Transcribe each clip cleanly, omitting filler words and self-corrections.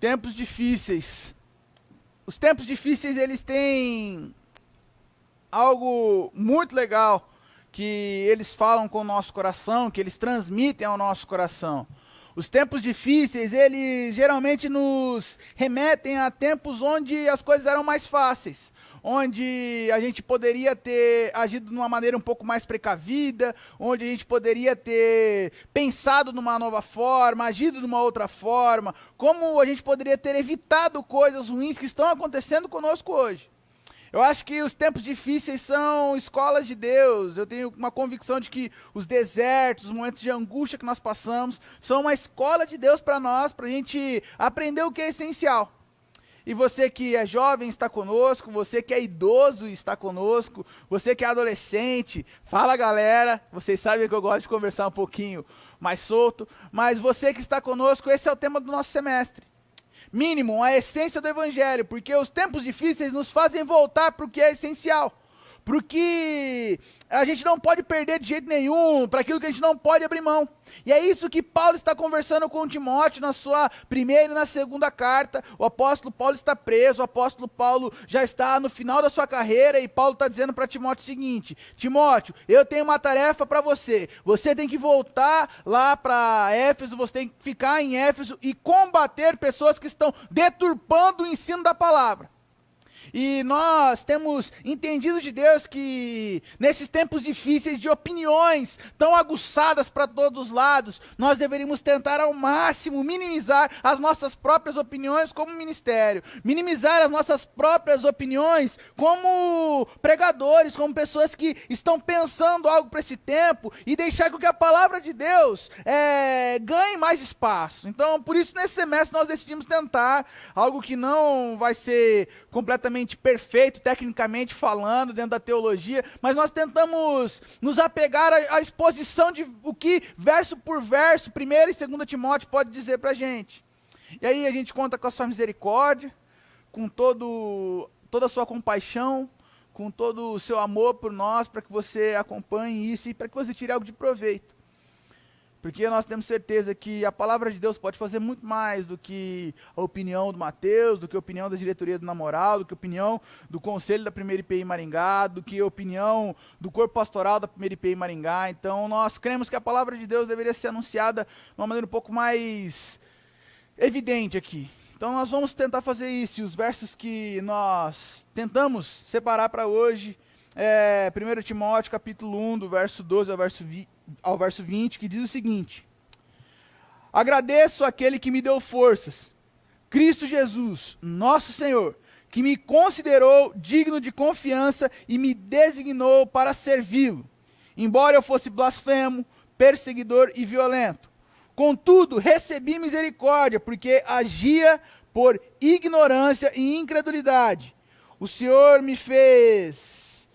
Tempos difíceis. Os tempos difíceis, eles têm algo muito legal que eles falam com o nosso coração, que eles transmitem ao nosso coração. Os tempos difíceis, eles geralmente nos remetem a tempos onde as coisas eram mais fáceis, onde a gente poderia ter agido de uma maneira um pouco mais precavida, onde a gente poderia ter pensado numa nova forma, agido de uma outra forma, como a gente poderia ter evitado coisas ruins que estão acontecendo conosco hoje. Eu acho que os tempos difíceis são escolas de Deus. Eu tenho uma convicção de que os desertos, os momentos de angústia que nós passamos, são uma escola de Deus para nós, para a gente aprender o que é essencial. E você que é jovem está conosco, você que é idoso está conosco, você que é adolescente, fala galera, vocês sabem que eu gosto de conversar um pouquinho mais solto, mas você que está conosco, esse é o tema do nosso semestre. Mínimo, a essência do evangelho, porque os tempos difíceis nos fazem voltar para o que é essencial, para o que a gente não pode perder de jeito nenhum, para aquilo que a gente não pode abrir mão. E é isso que Paulo está conversando com Timóteo na sua primeira e na segunda carta. O apóstolo Paulo está preso, o apóstolo Paulo já está no final da sua carreira e Paulo está dizendo para Timóteo o seguinte: Timóteo, eu tenho uma tarefa para você, você tem que voltar lá para Éfeso, você tem que ficar em Éfeso e combater pessoas que estão deturpando o ensino da palavra. E nós temos entendido de Deus que nesses tempos difíceis de opiniões tão aguçadas para todos os lados, nós deveríamos tentar ao máximo minimizar as nossas próprias opiniões como ministério, minimizar as nossas próprias opiniões como pregadores, como pessoas que estão pensando algo para esse tempo e deixar com que a palavra de Deus ganhe mais espaço. Então, por isso nesse semestre nós decidimos tentar algo que não vai ser completamente perfeito, tecnicamente falando, dentro da teologia, mas nós tentamos nos apegar à exposição de o que, verso por verso, 1 e 2 Timóteo pode dizer para a gente. E aí a gente conta com a sua misericórdia, com toda a sua compaixão, com todo o seu amor por nós, para que você acompanhe isso e para que você tire algo de proveito. Porque nós temos certeza que a palavra de Deus pode fazer muito mais do que a opinião do Mateus, do que a opinião da diretoria do Namoral, do que a opinião do conselho da primeira IPI Maringá, do que a opinião do corpo pastoral da primeira IPI Maringá. Então nós cremos que a palavra de Deus deveria ser anunciada de uma maneira um pouco mais evidente aqui. Então nós vamos tentar fazer isso, e os versos que nós tentamos separar para hoje é 1 Timóteo capítulo 1, do verso 12 ao verso 20, que diz o seguinte: agradeço àquele que me deu forças, Cristo Jesus, nosso Senhor, que me considerou digno de confiança e me designou para servi-lo, embora eu fosse blasfemo, perseguidor e violento. Contudo, recebi misericórdia, porque agia por ignorância e incredulidade. O Senhor me fez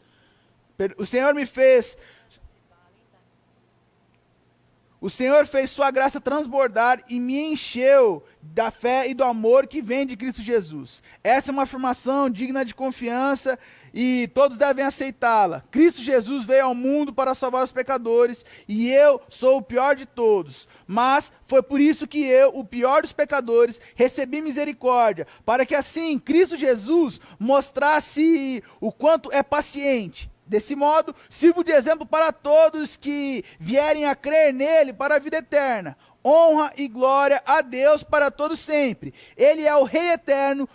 sua graça transbordar e me encheu da fé e do amor que vem de Cristo Jesus. Essa é uma afirmação digna de confiança e todos devem aceitá-la. Cristo Jesus veio ao mundo para salvar os pecadores e eu sou o pior de todos. Mas foi por isso que eu, o pior dos pecadores, recebi misericórdia, para que assim Cristo Jesus mostrasse o quanto é paciente. Desse modo, sirvo de exemplo para todos que vierem a crer nele para a vida eterna. Honra e glória a Deus para todos sempre. Ele é o Rei eterno,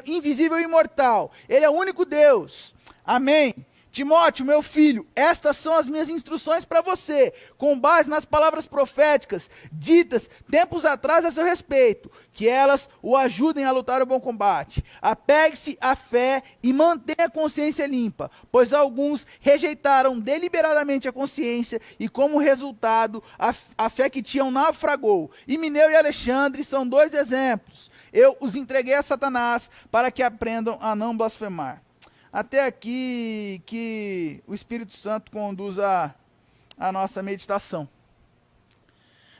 invisível e imortal. Ele é o único Deus. Amém. Timóteo, meu filho, estas são as minhas instruções para você, com base nas palavras proféticas ditas tempos atrás a seu respeito, que elas o ajudem a lutar o bom combate. Apegue-se à fé e mantenha a consciência limpa, pois alguns rejeitaram deliberadamente a consciência e, como resultado, a fé que tinham naufragou. Himeneu e Alexandre são dois exemplos. Eu os entreguei a Satanás para que aprendam a não blasfemar. Até aqui que o Espírito Santo conduza a nossa meditação.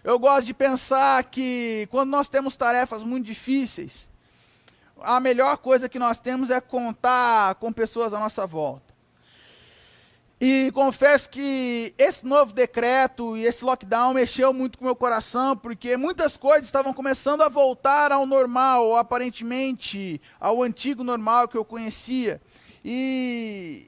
Eu gosto de pensar que quando nós temos tarefas muito difíceis, a melhor coisa que nós temos é contar com pessoas à nossa volta. E confesso que esse novo decreto e esse lockdown mexeu muito com o meu coração, porque muitas coisas estavam começando a voltar ao normal, ou aparentemente ao antigo normal que eu conhecia. E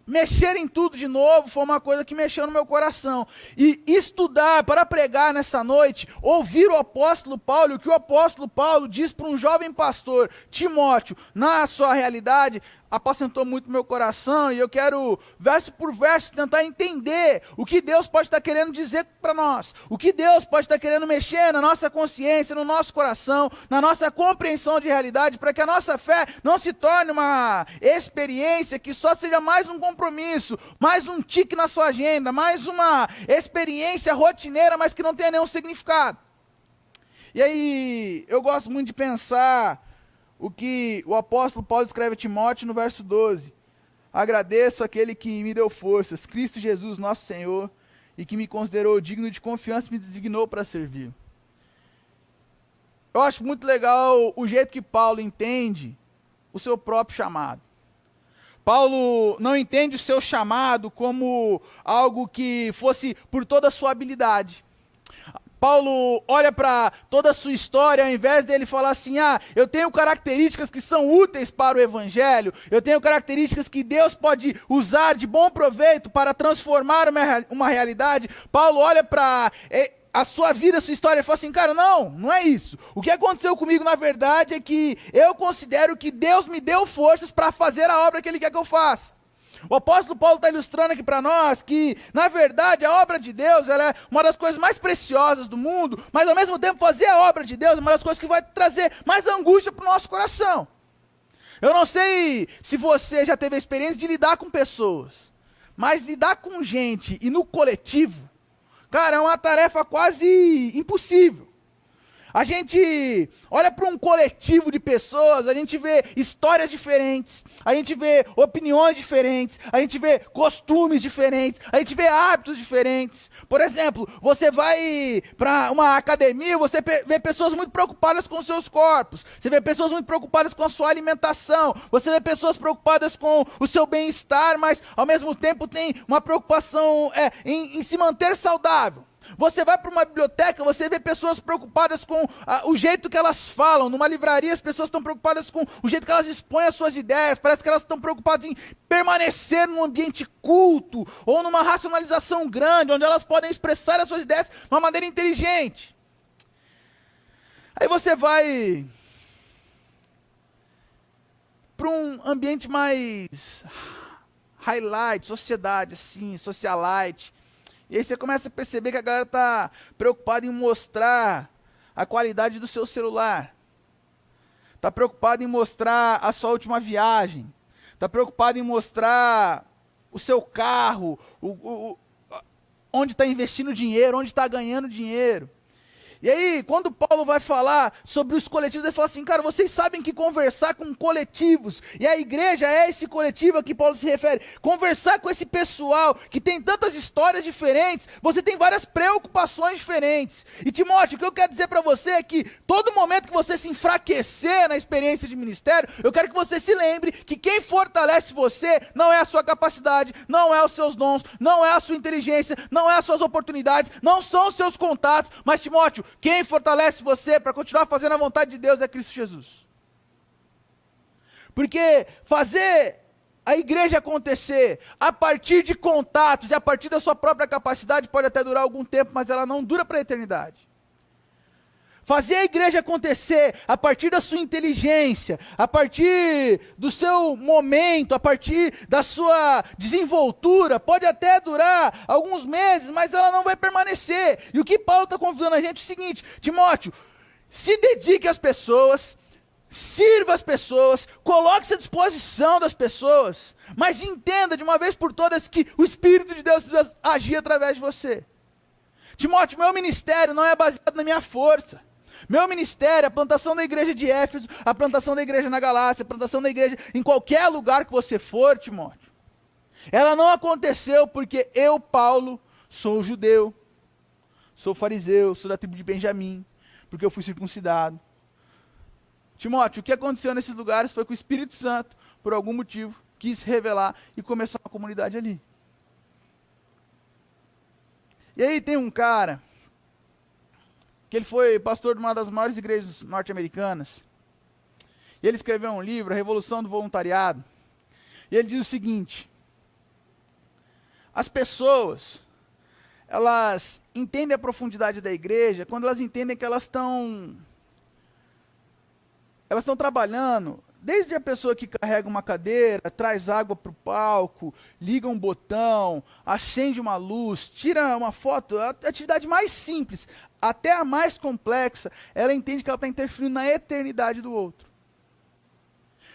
mexer em tudo de novo foi uma coisa que mexeu no meu coração. E estudar para pregar nessa noite, ouvir o apóstolo Paulo, o que o apóstolo Paulo diz para um jovem pastor, Timóteo, na sua realidade, apacentou muito meu coração, e eu quero, verso por verso, tentar entender o que Deus pode estar querendo dizer para nós, o que Deus pode estar querendo mexer na nossa consciência, no nosso coração, na nossa compreensão de realidade, para que a nossa fé não se torne uma experiência que só seja mais um compromisso, mais um tique na sua agenda, mais uma experiência rotineira, mas que não tenha nenhum significado. E aí, eu gosto muito de pensar o que o apóstolo Paulo escreve a Timóteo no verso 12. Agradeço aquele que me deu forças, Cristo Jesus, nosso Senhor, e que me considerou digno de confiança e me designou para servir. Eu acho muito legal o jeito que Paulo entende o seu próprio chamado. Paulo não entende o seu chamado como algo que fosse por toda a sua habilidade. Paulo olha para toda a sua história, ao invés dele falar assim, eu tenho características que são úteis para o evangelho, eu tenho características que Deus pode usar de bom proveito para transformar uma realidade. Paulo olha para a sua vida, a sua história, e fala assim, cara, não é isso. O que aconteceu comigo, na verdade, é que eu considero que Deus me deu forças para fazer a obra que Ele quer que eu faça. O apóstolo Paulo está ilustrando aqui para nós que, na verdade, a obra de Deus ela é uma das coisas mais preciosas do mundo, mas ao mesmo tempo fazer a obra de Deus é uma das coisas que vai trazer mais angústia para o nosso coração. Eu não sei se você já teve a experiência de lidar com pessoas, mas lidar com gente e no coletivo, cara, é uma tarefa quase impossível. A gente olha para um coletivo de pessoas, a gente vê histórias diferentes, a gente vê opiniões diferentes, a gente vê costumes diferentes, a gente vê hábitos diferentes. Por exemplo, você vai para uma academia, você vê pessoas muito preocupadas com seus corpos, você vê pessoas muito preocupadas com a sua alimentação, você vê pessoas preocupadas com o seu bem-estar, mas ao mesmo tempo tem uma preocupação em se manter saudável. Você vai para uma biblioteca, você vê pessoas preocupadas com o jeito que elas falam. Numa livraria, as pessoas estão preocupadas com o jeito que elas expõem as suas ideias. Parece que elas estão preocupadas em permanecer num ambiente culto ou numa racionalização grande, onde elas podem expressar as suas ideias de uma maneira inteligente. Aí você vai para um ambiente mais highlight, sociedade, assim, socialite. E aí você começa a perceber que a galera está preocupada em mostrar a qualidade do seu celular. Está preocupada em mostrar a sua última viagem. Está preocupada em mostrar o seu carro, onde está investindo dinheiro, onde está ganhando dinheiro. E aí, quando Paulo vai falar sobre os coletivos, ele fala assim, cara, vocês sabem que conversar com coletivos, e a igreja é esse coletivo a que Paulo se refere, conversar com esse pessoal que tem tantas histórias diferentes, você tem várias preocupações diferentes. E Timóteo, o que eu quero dizer para você é que todo momento que você se enfraquecer na experiência de ministério, eu quero que você se lembre que quem fortalece você não é a sua capacidade, não é os seus dons, não é a sua inteligência, não é as suas oportunidades, não são os seus contatos, mas Timóteo, quem fortalece você para continuar fazendo a vontade de Deus é Cristo Jesus. Porque fazer a igreja acontecer a partir de contatos e a partir da sua própria capacidade pode até durar algum tempo, mas ela não dura para a eternidade. Fazer a igreja acontecer a partir da sua inteligência, a partir do seu momento, a partir da sua desenvoltura, pode até durar alguns meses, mas ela não vai permanecer. E o que Paulo está convidando a gente é o seguinte, Timóteo, se dedique às pessoas, sirva as pessoas, coloque-se à disposição das pessoas, mas entenda de uma vez por todas que o Espírito de Deus precisa agir através de você. Timóteo, meu ministério não é baseado na minha força. Meu ministério, a plantação da igreja de Éfeso, a plantação da igreja na Galácia, a plantação da igreja em qualquer lugar que você for, Timóteo, ela não aconteceu porque eu, Paulo, sou judeu, sou fariseu, sou da tribo de Benjamim, porque eu fui circuncidado. Timóteo, o que aconteceu nesses lugares foi que o Espírito Santo, por algum motivo, quis se revelar e começou uma comunidade ali. E aí tem um cara, que ele foi pastor de uma das maiores igrejas norte-americanas, e ele escreveu um livro, A Revolução do Voluntariado, e ele diz o seguinte: as pessoas, elas entendem a profundidade da igreja quando elas entendem que elas estão trabalhando, desde a pessoa que carrega uma cadeira, traz água para o palco, liga um botão, acende uma luz, tira uma foto, a atividade mais simples, até a mais complexa, ela entende que ela está interferindo na eternidade do outro.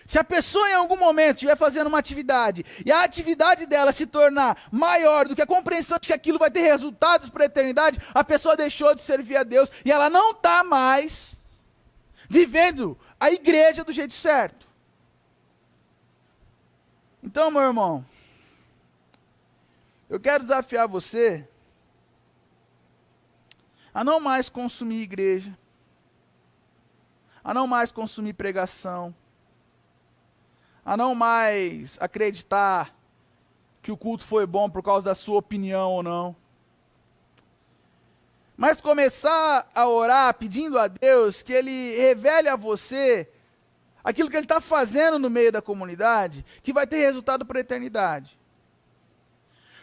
Se a pessoa em algum momento estiver fazendo uma atividade e a atividade dela se tornar maior do que a compreensão de que aquilo vai ter resultados para a eternidade, a pessoa deixou de servir a Deus e ela não está mais vivendo a igreja do jeito certo. Então, meu irmão, eu quero desafiar você a não mais consumir igreja, a não mais consumir pregação, a não mais acreditar que o culto foi bom por causa da sua opinião ou não. Mas começar a orar pedindo a Deus que Ele revele a você aquilo que Ele está fazendo no meio da comunidade, que vai ter resultado para a eternidade.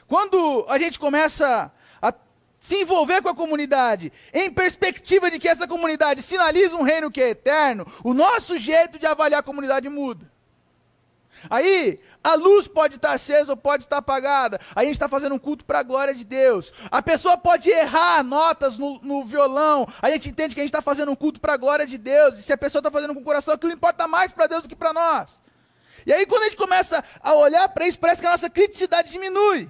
Quando a gente começa a se envolver com a comunidade, em perspectiva de que essa comunidade sinaliza um reino que é eterno, o nosso jeito de avaliar a comunidade muda. Aí, a luz pode estar acesa ou pode estar apagada. Aí a gente está fazendo um culto para a glória de Deus. A pessoa pode errar notas no violão. Aí a gente entende que a gente está fazendo um culto para a glória de Deus. E se a pessoa está fazendo com o coração, aquilo importa mais para Deus do que para nós. E aí quando a gente começa a olhar para isso, parece que a nossa criticidade diminui.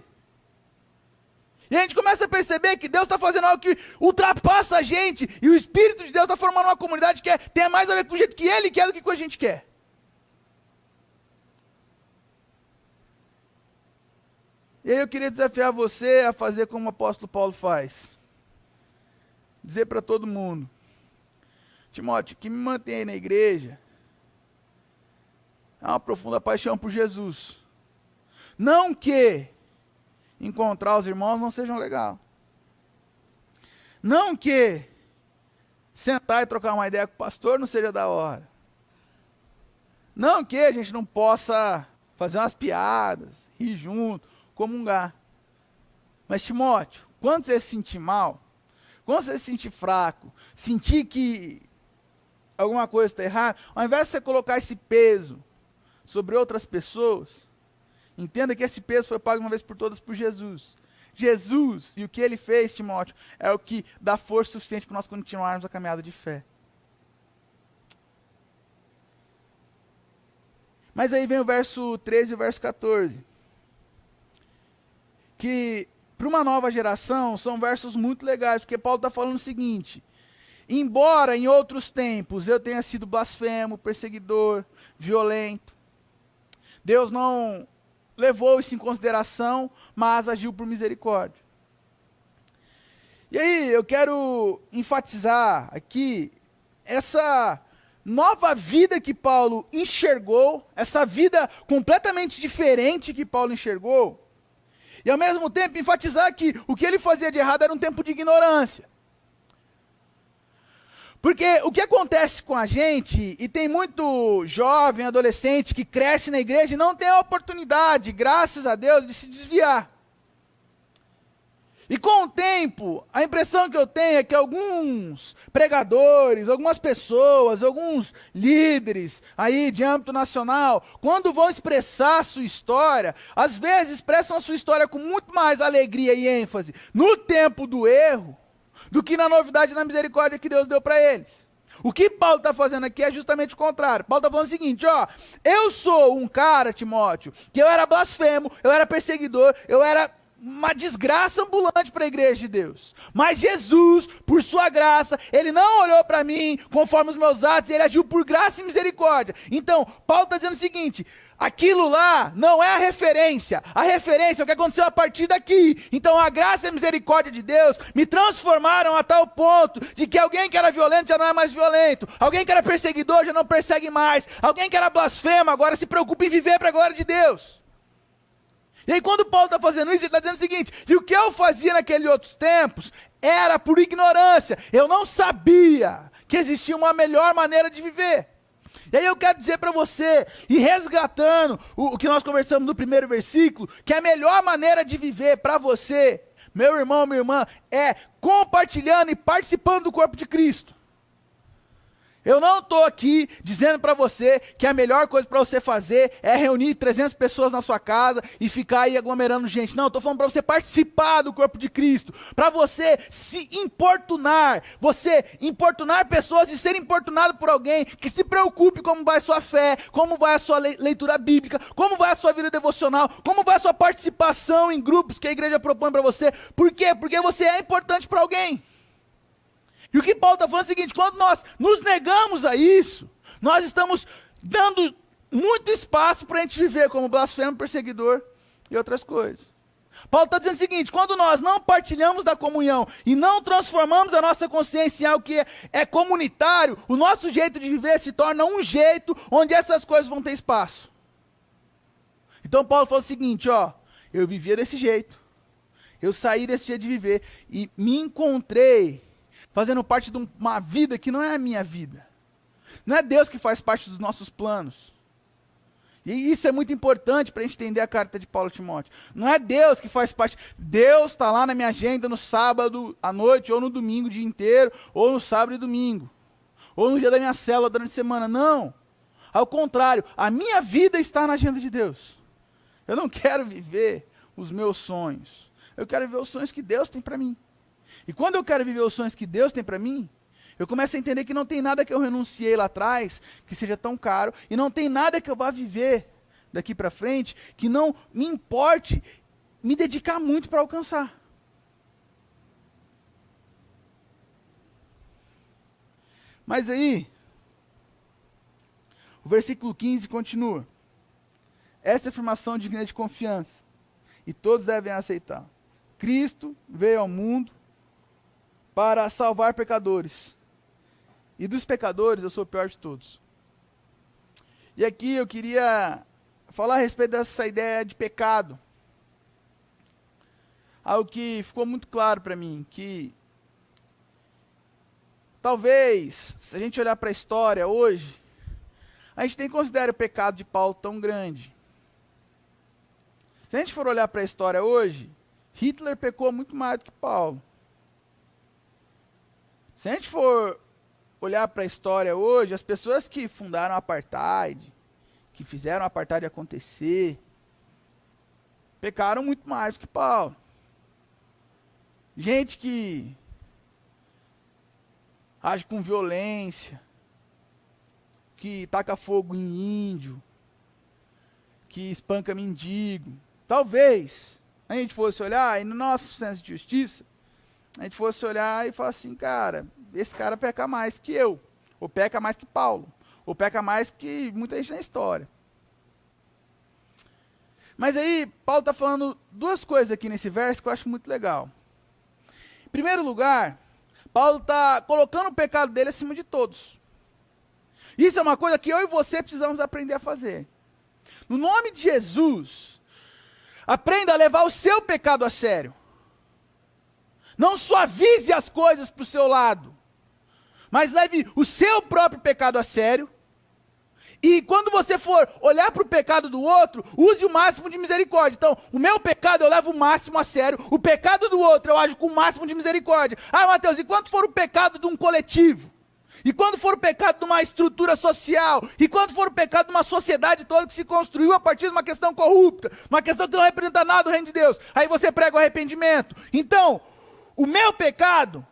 E a gente começa a perceber que Deus está fazendo algo que ultrapassa a gente. E o Espírito de Deus está formando uma comunidade que tem mais a ver com o jeito que Ele quer do que com a gente quer. E aí eu queria desafiar você a fazer como o apóstolo Paulo faz. Dizer para todo mundo: Timóteo, o que me mantém aí na igreja é uma profunda paixão por Jesus. Não que encontrar os irmãos não sejam legal. Não que sentar e trocar uma ideia com o pastor não seja da hora. Não que a gente não possa fazer umas piadas, rir junto, comungar. Mas Timóteo, quando você se sentir mal, quando você se sentir fraco, sentir que alguma coisa está errada, ao invés de você colocar esse peso sobre outras pessoas, entenda que esse peso foi pago uma vez por todas por Jesus. Jesus e o que Ele fez, Timóteo, é o que dá força suficiente para nós continuarmos a caminhada de fé. Mas aí vem o verso 13 e o verso 14. Que para uma nova geração são versos muito legais, porque Paulo está falando o seguinte: embora em outros tempos eu tenha sido blasfemo, perseguidor, violento, Deus não levou isso em consideração, mas agiu por misericórdia. E aí eu quero enfatizar aqui essa nova vida que Paulo enxergou, essa vida completamente diferente que Paulo enxergou, e ao mesmo tempo enfatizar que o que ele fazia de errado era um tempo de ignorância. Porque o que acontece com a gente, e tem muito jovem, adolescente que cresce na igreja e não tem a oportunidade, graças a Deus, de se desviar. E com o tempo, a impressão que eu tenho é que alguns pregadores, algumas pessoas, alguns líderes aí de âmbito nacional, quando vão expressar a sua história, às vezes expressam a sua história com muito mais alegria e ênfase no tempo do erro, do que na novidade e na misericórdia que Deus deu para eles. O que Paulo está fazendo aqui é justamente o contrário. Paulo está falando o seguinte: ó, eu sou um cara, Timóteo, que eu era blasfemo, eu era perseguidor, eu era uma desgraça ambulante para a igreja de Deus. Mas Jesus, por sua graça, Ele não olhou para mim conforme os meus atos, Ele agiu por graça e misericórdia. Então, Paulo está dizendo o seguinte: aquilo lá não é a referência é o que aconteceu a partir daqui. Então a graça e a misericórdia de Deus me transformaram a tal ponto de que alguém que era violento já não é mais violento, alguém que era perseguidor já não persegue mais, alguém que era blasfemo agora se preocupa em viver para a glória de Deus. E aí quando Paulo está fazendo isso, ele está dizendo o seguinte: e o que eu fazia naqueles outros tempos era por ignorância, eu não sabia que existia uma melhor maneira de viver. E aí eu quero dizer para você, e resgatando o que nós conversamos no primeiro versículo, que a melhor maneira de viver para você, meu irmão, minha irmã, é compartilhando e participando do corpo de Cristo. Eu não estou aqui dizendo para você que a melhor coisa para você fazer é reunir 300 pessoas na sua casa e ficar aí aglomerando gente. Não, estou falando para você participar do corpo de Cristo, para você se importunar, pessoas e ser importunado por alguém que se preocupe como vai a sua fé, como vai a sua leitura bíblica, como vai a sua vida devocional, como vai a sua participação em grupos que a igreja propõe para você. Por quê? Porque você é importante para alguém. E o que Paulo está falando é o seguinte: quando nós nos negamos a isso, nós estamos dando muito espaço para a gente viver como blasfemo, perseguidor e outras coisas. Paulo está dizendo o seguinte: quando nós não partilhamos da comunhão e não transformamos a nossa consciência em algo que é comunitário, o nosso jeito de viver se torna um jeito onde essas coisas vão ter espaço. Então Paulo falou o seguinte: eu vivia desse jeito, eu saí desse jeito de viver e me encontrei fazendo parte de uma vida que não é a minha vida. Não é Deus que faz parte dos nossos planos. E isso é muito importante para a gente entender a carta de Paulo a Timóteo. Não é Deus que faz parte. Deus está lá na minha agenda no sábado à noite, ou no domingo o dia inteiro, ou no sábado e domingo. Ou no dia da minha célula durante a semana. Não. Ao contrário, a minha vida está na agenda de Deus. Eu não quero viver os meus sonhos. Eu quero viver os sonhos que Deus tem para mim. E quando eu quero viver os sonhos que Deus tem para mim, eu começo a entender que não tem nada que eu renunciei lá atrás que seja tão caro, e não tem nada que eu vá viver daqui para frente que não me importe me dedicar muito para alcançar. Mas aí, o versículo 15 continua: essa afirmação digna de confiança, e todos devem aceitar. Cristo veio ao mundo para salvar pecadores, e dos pecadores eu sou o pior de todos. E aqui eu queria falar a respeito dessa ideia de pecado. Algo que ficou muito claro para mim, que talvez, se a gente olhar para a história hoje, a gente nem considera o pecado de Paulo tão grande. Se a gente for olhar para a história hoje, Hitler pecou muito mais do que Paulo. Se a gente for olhar para a história hoje, as pessoas que fundaram o apartheid, que fizeram o apartheid acontecer, pecaram muito mais do que Paulo. Gente que age com violência, que taca fogo em índio, que espanca mendigo. Talvez a gente fosse olhar, e no nosso senso de justiça, a gente fosse olhar e falar assim: cara, esse cara peca mais que eu, ou peca mais que Paulo, ou peca mais que muita gente na história. Mas aí, Paulo está falando duas coisas aqui nesse verso que eu acho muito legal. Em primeiro lugar, Paulo está colocando o pecado dele acima de todos. Isso é uma coisa que eu e você precisamos aprender a fazer. No nome de Jesus, aprenda a levar o seu pecado a sério. Não suavize as coisas para o seu lado, mas leve o seu próprio pecado a sério. E quando você for olhar para o pecado do outro, use o máximo de misericórdia. Então, o meu pecado eu levo o máximo a sério, o pecado do outro eu ajo com o máximo de misericórdia. Ah, Mateus, e quando for o pecado de um coletivo? E quando for o pecado de uma estrutura social? E quando for o pecado de uma sociedade toda que se construiu a partir de uma questão corrupta, uma questão que não representa nada do reino de Deus? Aí você prega o arrependimento. Então, o meu pecado,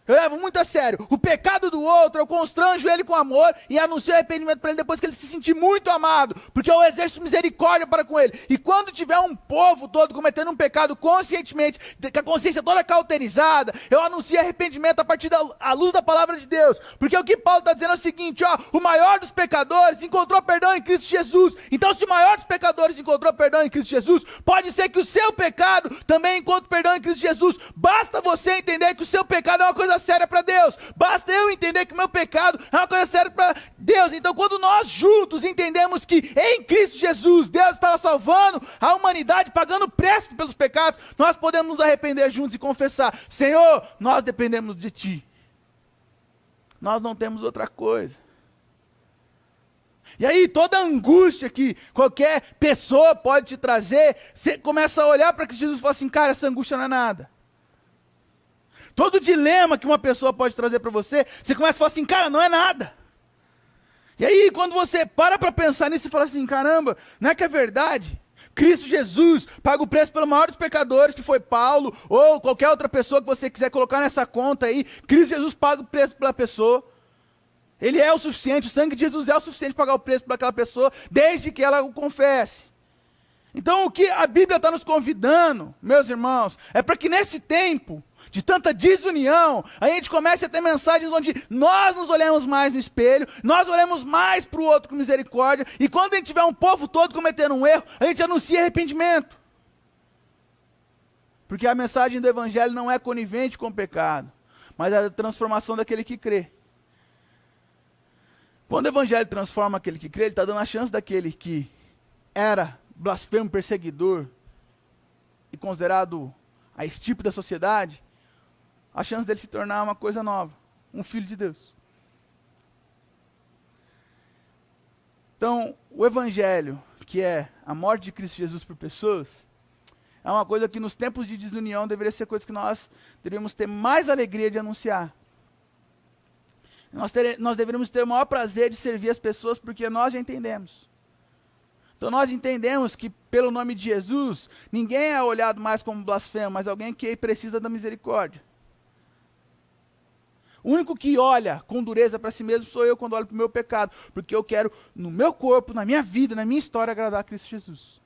Eu levo muito a sério. O pecado do outro, eu constranjo ele com amor e anuncio arrependimento para ele depois que ele se sentir muito amado, porque eu exerço misericórdia para com ele. E quando tiver um povo todo cometendo um pecado conscientemente, com a consciência toda cauterizada, eu anuncio arrependimento a partir da luz da palavra de Deus. Porque o que Paulo está dizendo é o seguinte, ó, o maior dos pecadores encontrou perdão em Cristo Jesus. Então, se o maior dos pecadores encontrou perdão em Cristo Jesus, pode ser que o seu pecado também encontre perdão em Cristo Jesus. Basta você entender que o seu pecado é uma coisa séria para Deus. Basta eu entender que o meu pecado é uma coisa séria para Deus. Então, quando nós juntos entendemos que em Cristo Jesus Deus estava salvando a humanidade, pagando preço pelos pecados, nós podemos nos arrepender juntos e confessar: Senhor, nós dependemos de Ti. Nós não temos outra coisa. E aí, toda angústia que qualquer pessoa pode te trazer, você começa a olhar para Cristo Jesus e fala assim: cara, essa angústia não é nada. Todo dilema que uma pessoa pode trazer para você, você começa a falar assim: cara, não é nada. E aí, quando você para pensar nisso e fala assim: caramba, não é que é verdade? Cristo Jesus paga o preço pelo maior dos pecadores, que foi Paulo, ou qualquer outra pessoa que você quiser colocar nessa conta aí. Cristo Jesus paga o preço pela pessoa. Ele é o suficiente, o sangue de Jesus é o suficiente para pagar o preço para aquela pessoa, desde que ela o confesse. Então, o que a Bíblia está nos convidando, meus irmãos, é para que nesse tempo de tanta desunião, a gente comece a ter mensagens onde nós nos olhamos mais no espelho, nós olhamos mais para o outro com misericórdia, e quando a gente tiver um povo todo cometendo um erro, a gente anuncia arrependimento. Porque a mensagem do Evangelho não é conivente com o pecado, mas é a transformação daquele que crê. Quando o Evangelho transforma aquele que crê, ele está dando a chance daquele que era blasfemo, perseguidor e considerado a estirpe da sociedade, a chance dele se tornar uma coisa nova, um filho de Deus. Então, o Evangelho, que é a morte de Cristo Jesus por pessoas, é uma coisa que nos tempos de desunião deveria ser coisa que nós deveríamos ter mais alegria de anunciar. Nós deveríamos ter o maior prazer de servir as pessoas, porque nós já entendemos. Então nós entendemos que pelo nome de Jesus, ninguém é olhado mais como blasfemo, mas alguém que precisa da misericórdia. O único que olha com dureza para si mesmo sou eu quando olho para o meu pecado, porque eu quero no meu corpo, na minha vida, na minha história, agradar a Cristo Jesus.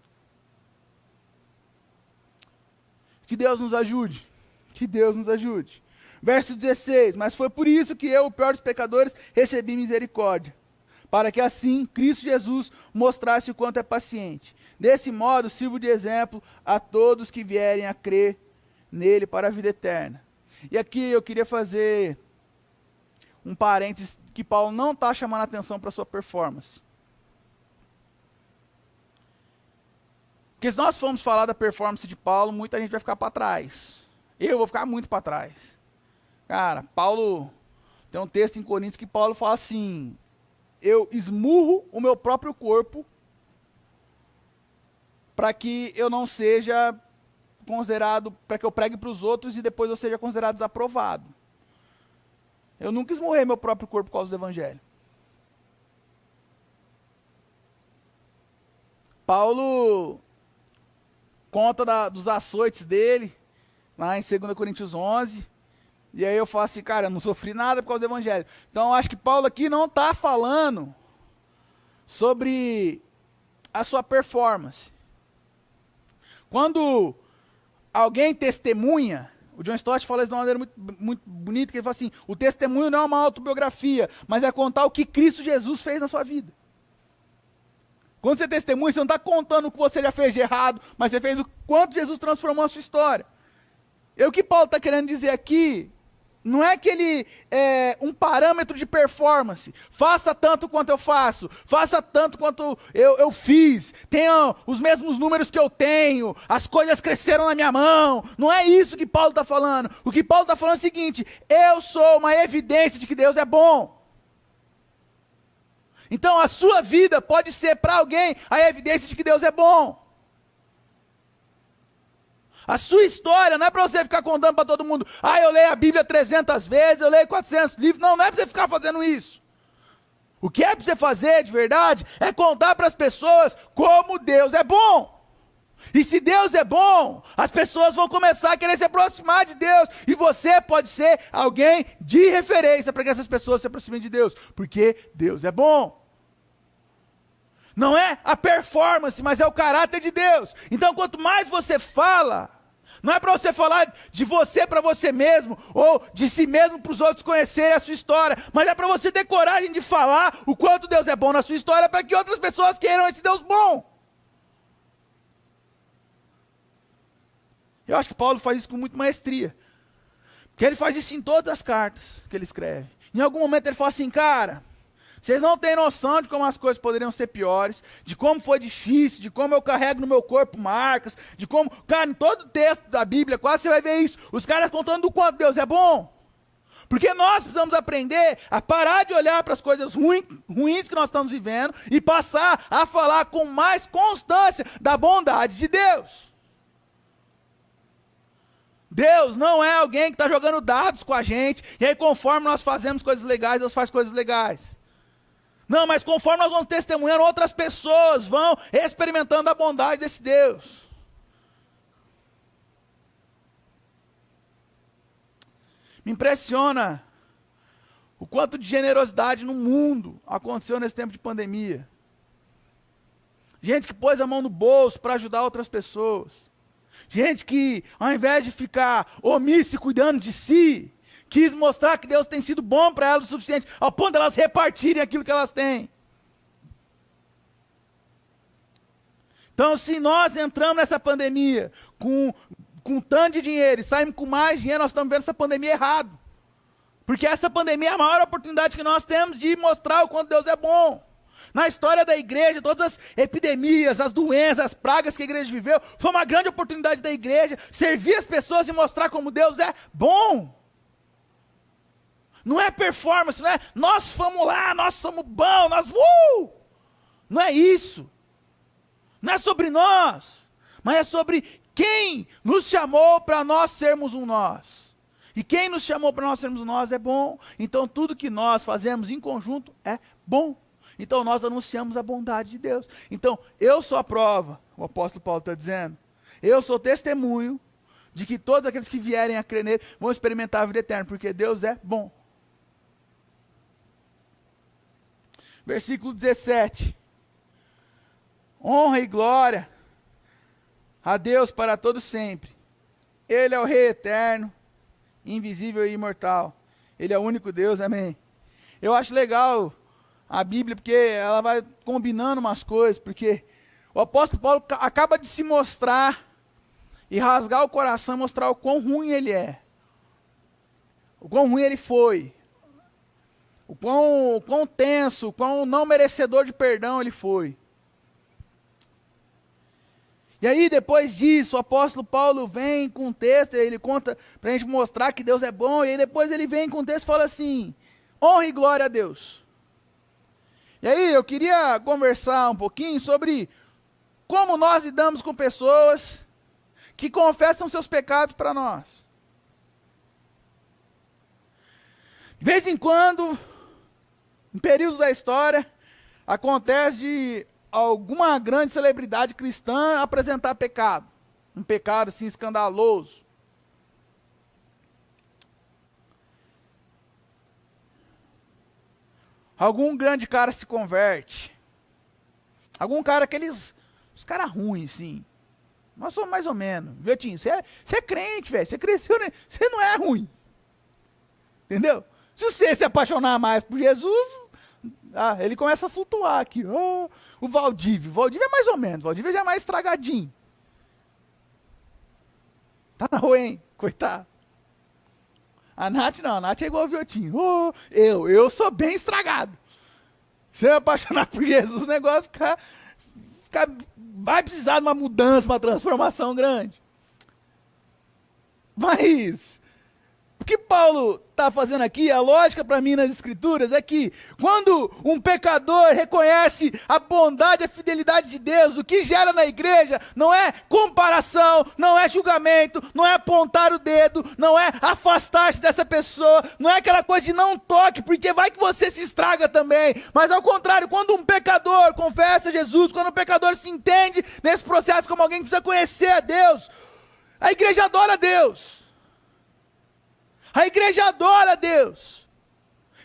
Que Deus nos ajude, que Deus nos ajude. Verso 16, mas foi por isso que eu, o pior dos pecadores, recebi misericórdia, para que assim Cristo Jesus mostrasse o quanto é paciente. Desse modo, sirvo de exemplo a todos que vierem a crer nele para a vida eterna. E aqui eu queria fazer um parênteses, que Paulo não está chamando a atenção para a sua performance. Porque se nós formos falar da performance de Paulo, muita gente vai ficar para trás. Eu vou ficar muito para trás. Cara, Paulo, tem um texto em Coríntios que Paulo fala assim: eu esmurro o meu próprio corpo para que eu não seja considerado, para que eu pregue para os outros e depois eu seja considerado desaprovado. Eu nunca esmurrei meu próprio corpo por causa do Evangelho. Paulo conta dos açoites dele, lá em 2 Coríntios 11, e aí eu falo assim: cara, eu não sofri nada por causa do Evangelho. Então eu acho que Paulo aqui não está falando sobre a sua performance. Quando alguém testemunha, o John Stott fala isso de uma maneira muito bonita, que ele fala assim: o testemunho não é uma autobiografia, mas é contar o que Cristo Jesus fez na sua vida. Quando você testemunha, você não está contando o que você já fez de errado, mas você fez o quanto Jesus transformou a sua história. E o que Paulo está querendo dizer aqui, não é que ele é um parâmetro de performance. Faça tanto quanto eu faço, faça tanto quanto eu fiz, tenha os mesmos números que eu tenho, as coisas cresceram na minha mão. Não é isso que Paulo está falando. O que Paulo está falando é o seguinte: eu sou uma evidência de que Deus é bom. Então a sua vida pode ser para alguém a evidência de que Deus é bom. A sua história não é para você ficar contando para todo mundo: ah, eu leio a Bíblia 300 vezes, eu leio 400 livros. Não, não é para você ficar fazendo isso. O que é para você fazer de verdade é contar para as pessoas como Deus é bom. E se Deus é bom, as pessoas vão começar a querer se aproximar de Deus. E você pode ser alguém de referência para que essas pessoas se aproximem de Deus. Porque Deus é bom. Não é a performance, mas é o caráter de Deus. Então, quanto mais você fala, não é para você falar de você para você mesmo, ou de si mesmo para os outros conhecerem a sua história, mas é para você ter coragem de falar o quanto Deus é bom na sua história, para que outras pessoas queiram esse Deus bom. Eu acho que Paulo faz isso com muita maestria, porque ele faz isso em todas as cartas que ele escreve. Em algum momento ele fala assim, cara, vocês não têm noção de como as coisas poderiam ser piores, de como foi difícil, de como eu carrego no meu corpo marcas, de como, cara, em todo texto da Bíblia, quase você vai ver isso, os caras contando do quanto Deus é bom. Porque nós precisamos aprender a parar de olhar para as coisas ruins que nós estamos vivendo e passar a falar com mais constância da bondade de Deus. Deus não é alguém que está jogando dados com a gente, e aí conforme nós fazemos coisas legais, Deus faz coisas legais. Não, mas conforme nós vamos testemunhando, outras pessoas vão experimentando a bondade desse Deus. Me impressiona o quanto de generosidade no mundo aconteceu nesse tempo de pandemia. Gente que pôs a mão no bolso para ajudar outras pessoas. Gente que, ao invés de ficar omisso e cuidando de si, quis mostrar que Deus tem sido bom para elas o suficiente, ao ponto de elas repartirem aquilo que elas têm. Então, se nós entramos nessa pandemia com tanto de dinheiro e saímos com mais dinheiro, nós estamos vendo essa pandemia errado. Porque essa pandemia é a maior oportunidade que nós temos de mostrar o quanto Deus é bom. Na história da igreja, todas as epidemias, as doenças, as pragas que a igreja viveu, foi uma grande oportunidade da igreja servir as pessoas e mostrar como Deus é bom. Não é performance, não é nós fomos lá, nós somos bons, não é isso. Não é sobre nós, mas é sobre quem nos chamou para nós sermos um nós. E quem nos chamou para nós sermos um nós é bom. Então tudo que nós fazemos em conjunto é bom. Então nós anunciamos a bondade de Deus. Então eu sou a prova, o apóstolo Paulo está dizendo. Eu sou testemunho de que todos aqueles que vierem a crer nele vão experimentar a vida eterna, porque Deus é bom. Versículo 17. Honra e glória a Deus para todo sempre. Ele é o Rei eterno, invisível e imortal. Ele é o único Deus, amém. Eu acho legal a Bíblia, porque ela vai combinando umas coisas, porque o apóstolo Paulo acaba de se mostrar e rasgar o coração, mostrar o quão ruim ele é. O quão ruim ele foi. O quão tenso, o quão não merecedor de perdão ele foi. E aí, depois disso, o apóstolo Paulo vem com um texto, ele conta para a gente mostrar que Deus é bom, e aí depois ele vem com um texto e fala assim, honra e glória a Deus. E aí, eu queria conversar um pouquinho sobre como nós lidamos com pessoas que confessam seus pecados para nós. De vez em quando, em períodos da história, acontece de alguma grande celebridade cristã apresentar pecado. Um pecado assim escandaloso. Algum grande cara se converte. Algum cara, os caras ruins, sim. Nós somos mais ou menos. Viu, Tim? Você é crente, velho. Você cresceu, né? Você não é ruim. Entendeu? Se você se apaixonar mais por Jesus, ele começa a flutuar aqui. O Valdívio é mais ou menos. O Valdívio já é mais estragadinho. Tá na rua, hein? Coitado. A Nath não, a Nath é igual o Viotinho. Eu sou bem estragado. Se eu apaixonar por Jesus, o negócio vai precisar de uma mudança, uma transformação grande. Mas O que Paulo está fazendo aqui, a lógica para mim nas escrituras é que quando um pecador reconhece a bondade e a fidelidade de Deus, o que gera na igreja não é comparação, não é julgamento, não é apontar o dedo, não é afastar-se dessa pessoa, não é aquela coisa de não toque, porque vai que você se estraga também, mas ao contrário, quando um pecador confessa Jesus, quando um pecador se entende nesse processo como alguém que precisa conhecer a Deus, a igreja adora a Deus. A igreja adora a Deus.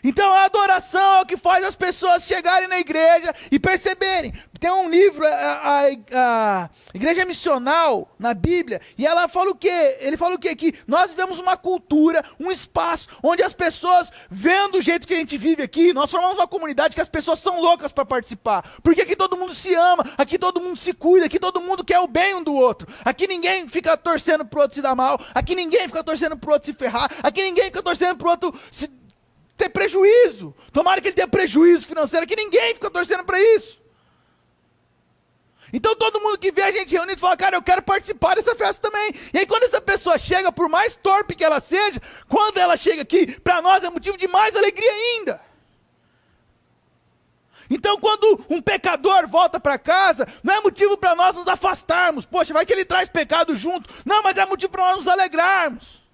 Então a adoração é o que faz as pessoas chegarem na igreja e perceberem. Tem um livro, a Igreja Missional, na Bíblia, e ela fala o quê? Ele fala o quê? Que nós vivemos uma cultura, um espaço, onde as pessoas, vendo o jeito que a gente vive aqui, nós formamos uma comunidade que as pessoas são loucas para participar. Porque aqui todo mundo se ama, aqui todo mundo se cuida, aqui todo mundo quer o bem um do outro. Aqui ninguém fica torcendo pro outro se dar mal, aqui ninguém fica torcendo pro outro se ferrar, aqui ninguém fica torcendo pro outro ter prejuízo. Tomara que ele tenha prejuízo financeiro, aqui ninguém fica torcendo para isso. Então todo mundo que vê a gente reunido fala, cara, eu quero participar dessa festa também. E aí quando essa pessoa chega, por mais torpe que ela seja, quando ela chega aqui, para nós é motivo de mais alegria ainda. Então quando um pecador volta para casa, não é motivo para nós nos afastarmos. Poxa, vai que ele traz pecado junto. Não, mas é motivo para nós nos alegrarmos.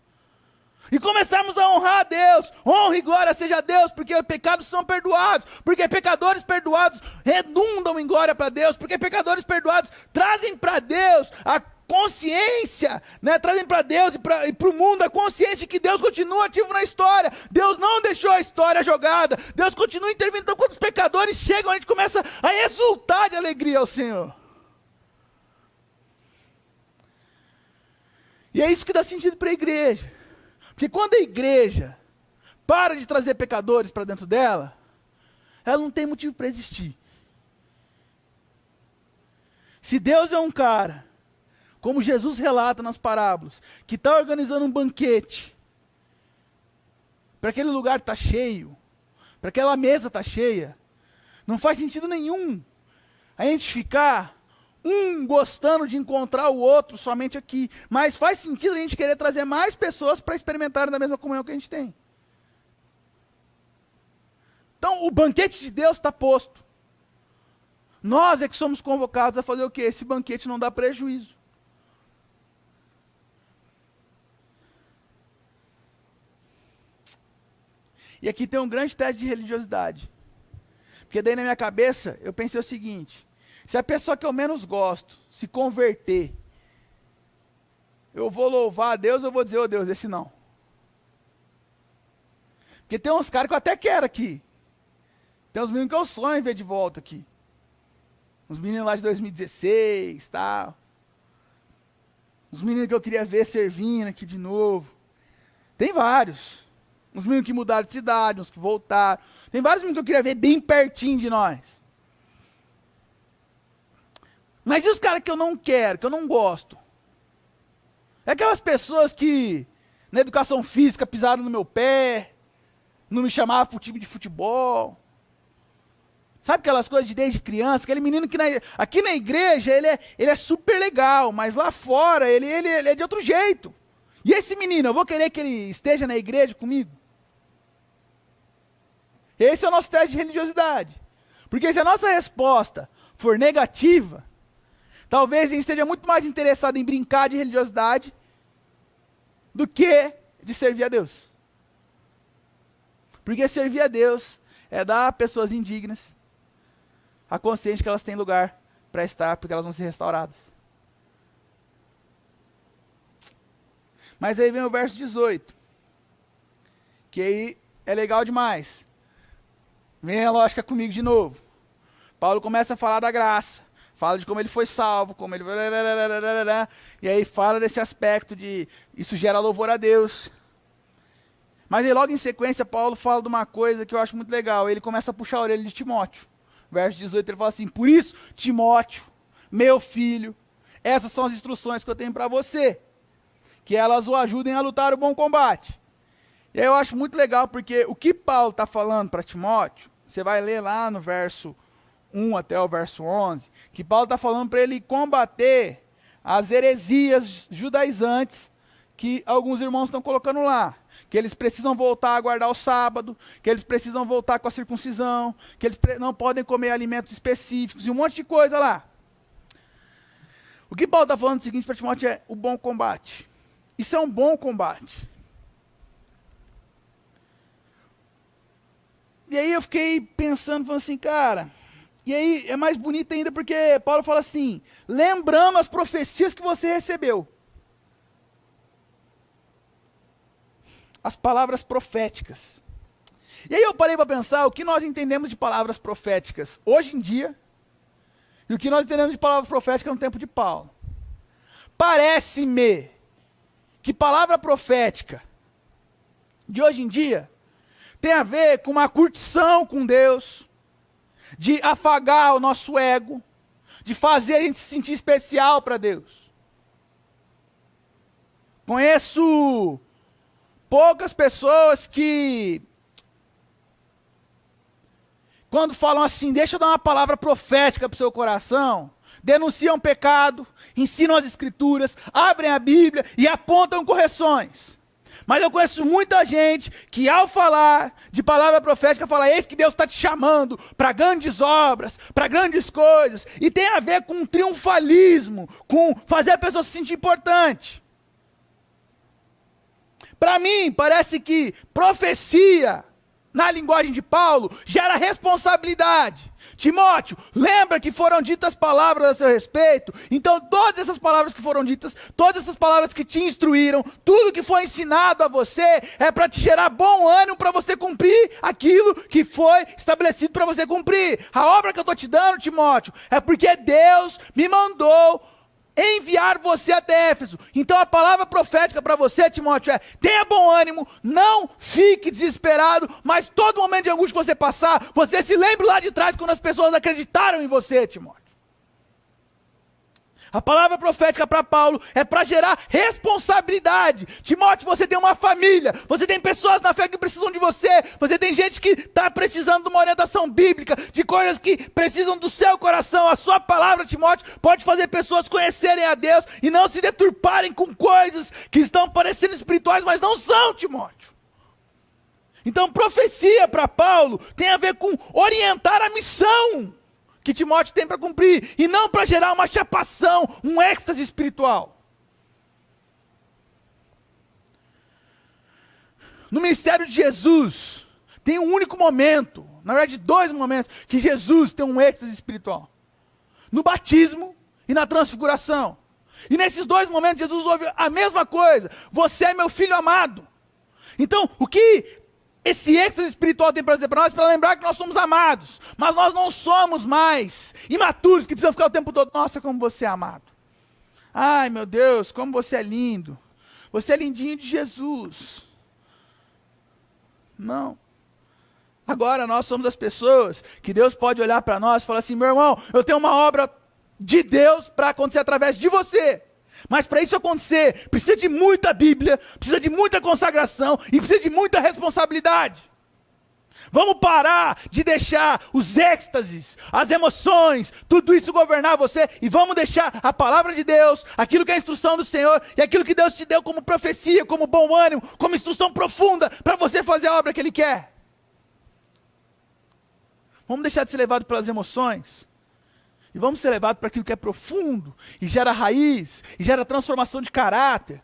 E começarmos a honrar a Deus. Honra e glória seja a Deus, porque pecados são perdoados. Porque pecadores perdoados redundam em glória para Deus. Porque pecadores perdoados trazem para Deus a consciência, né? Trazem para Deus e para o mundo a consciência de que Deus continua ativo na história. Deus não deixou a história jogada. Deus continua intervindo. Então quando os pecadores chegam, a gente começa a exultar de alegria ao Senhor. E é isso que dá sentido para a igreja. Porque quando a igreja para de trazer pecadores para dentro dela, ela não tem motivo para existir. Se Deus é um cara, como Jesus relata nas parábolas, que está organizando um banquete, para aquele lugar estar cheio, para aquela mesa estar cheia, não faz sentido nenhum a gente ficar gostando de encontrar o outro somente aqui. Mas faz sentido a gente querer trazer mais pessoas para experimentarem da mesma comunhão que a gente tem. Então, o banquete de Deus está posto. Nós é que somos convocados a fazer o quê? Esse banquete não dá prejuízo. E aqui tem um grande teste de religiosidade. Porque daí na minha cabeça, eu pensei o seguinte: se a pessoa que eu menos gosto se converter, eu vou louvar a Deus ou eu vou dizer, ô Deus, esse não? Porque tem uns caras que eu até quero aqui. Tem uns meninos que eu sonho em ver de volta aqui. Uns meninos lá de 2016, tal. Uns meninos que eu queria ver servindo aqui de novo. Tem vários. Uns meninos que mudaram de cidade, uns que voltaram. Tem vários meninos que eu queria ver bem pertinho de nós. Mas e os caras que eu não quero, que eu não gosto? É aquelas pessoas que na educação física pisaram no meu pé, não me chamavam para o time de futebol. Sabe aquelas coisas de desde criança? Aquele menino que aqui na igreja ele é super legal, mas lá fora ele é de outro jeito. E esse menino, eu vou querer que ele esteja na igreja comigo? Esse é o nosso teste de religiosidade. Porque se a nossa resposta for negativa, talvez a gente esteja muito mais interessado em brincar de religiosidade do que de servir a Deus. Porque servir a Deus é dar a pessoas indignas a consciência de que elas têm lugar para estar, porque elas vão ser restauradas. Mas aí vem o verso 18, que aí é legal demais. Vem a lógica comigo de novo. Paulo começa a falar da graça. Fala de como ele foi salvo, como ele... E aí fala desse aspecto de... Isso gera louvor a Deus. Mas aí logo em sequência, Paulo fala de uma coisa que eu acho muito legal. Ele começa a puxar a orelha de Timóteo. Verso 18, ele fala assim: por isso, Timóteo, meu filho, essas são as instruções que eu tenho para você. Que elas o ajudem a lutar o bom combate. E aí eu acho muito legal, porque o que Paulo está falando para Timóteo, você vai ler lá no verso 1 até o verso 11, que Paulo está falando para ele combater as heresias judaizantes que alguns irmãos estão colocando lá. que eles precisam voltar a guardar o sábado, que eles precisam voltar com a circuncisão, que eles não podem comer alimentos específicos e um monte de coisa lá. O que Paulo está falando é o seguinte para Timóteo é o bom combate. Isso é um bom combate. E aí eu fiquei pensando, falando assim, cara, e aí é mais bonito ainda porque Paulo fala assim, lembrando as profecias que você recebeu. As palavras proféticas. E aí eu parei para pensar o que nós entendemos de palavras proféticas hoje em dia e o que nós entendemos de palavras proféticas no tempo de Paulo. Parece-me que palavra profética de hoje em dia tem a ver com uma curtição com Deus, de afagar o nosso ego, de fazer a gente se sentir especial para Deus. Conheço poucas pessoas que, quando falam assim, deixa eu dar uma palavra profética para o seu coração, denunciam pecado, ensinam as escrituras, abrem a Bíblia e apontam correções. Mas eu conheço muita gente que ao falar de palavra profética, fala, eis que Deus está te chamando para grandes obras, para grandes coisas, e tem a ver com triunfalismo, com fazer a pessoa se sentir importante. Para mim, parece que profecia, na linguagem de Paulo, gera responsabilidade. Timóteo, lembra que foram ditas palavras a seu respeito? Então todas essas palavras que foram ditas, todas essas palavras que te instruíram, tudo que foi ensinado a você, é para te gerar bom ânimo para você cumprir aquilo que foi estabelecido para você cumprir. A obra que eu estou te dando, Timóteo, é porque Deus me mandou enviar você até Éfeso. Então a palavra profética para você, Timóteo, é: tenha bom ânimo, não fique desesperado, mas todo momento de angústia que você passar, você se lembre lá de trás quando as pessoas acreditaram em você, Timóteo. A palavra profética para Paulo é para gerar responsabilidade. Timóteo, você tem uma família, você tem pessoas na fé que precisam de você, você tem gente que está precisando de uma orientação bíblica, de coisas que precisam do seu coração. A sua palavra, Timóteo, pode fazer pessoas conhecerem a Deus e não se deturparem com coisas que estão parecendo espirituais, mas não são, Timóteo. Então, profecia para Paulo tem a ver com orientar a missão que Timóteo tem para cumprir, e não para gerar uma chapação, um êxtase espiritual. No ministério de Jesus, tem um único momento, na verdade 2 momentos, que Jesus tem um êxtase espiritual. No batismo e na transfiguração. E nesses 2 momentos Jesus ouve a mesma coisa: você é meu filho amado. Então, o que esse êxtase espiritual tem para dizer para nós, para lembrar que nós somos amados, mas nós não somos mais imaturos, que precisam ficar o tempo todo, nossa, como você é amado. Ai, meu Deus, como você é lindo. Você é lindinho de Jesus. Não. Agora nós somos as pessoas que Deus pode olhar para nós e falar assim: meu irmão, eu tenho uma obra de Deus para acontecer através de você. Mas para isso acontecer, precisa de muita Bíblia, precisa de muita consagração e precisa de muita responsabilidade. Vamos parar de deixar os êxtases, as emoções, tudo isso governar você, e vamos deixar a palavra de Deus, aquilo que é a instrução do Senhor, e aquilo que Deus te deu como profecia, como bom ânimo, como instrução profunda, para você fazer a obra que Ele quer. Vamos deixar de ser levado pelas emoções, e vamos ser levados para aquilo que é profundo, e gera raiz, e gera transformação de caráter,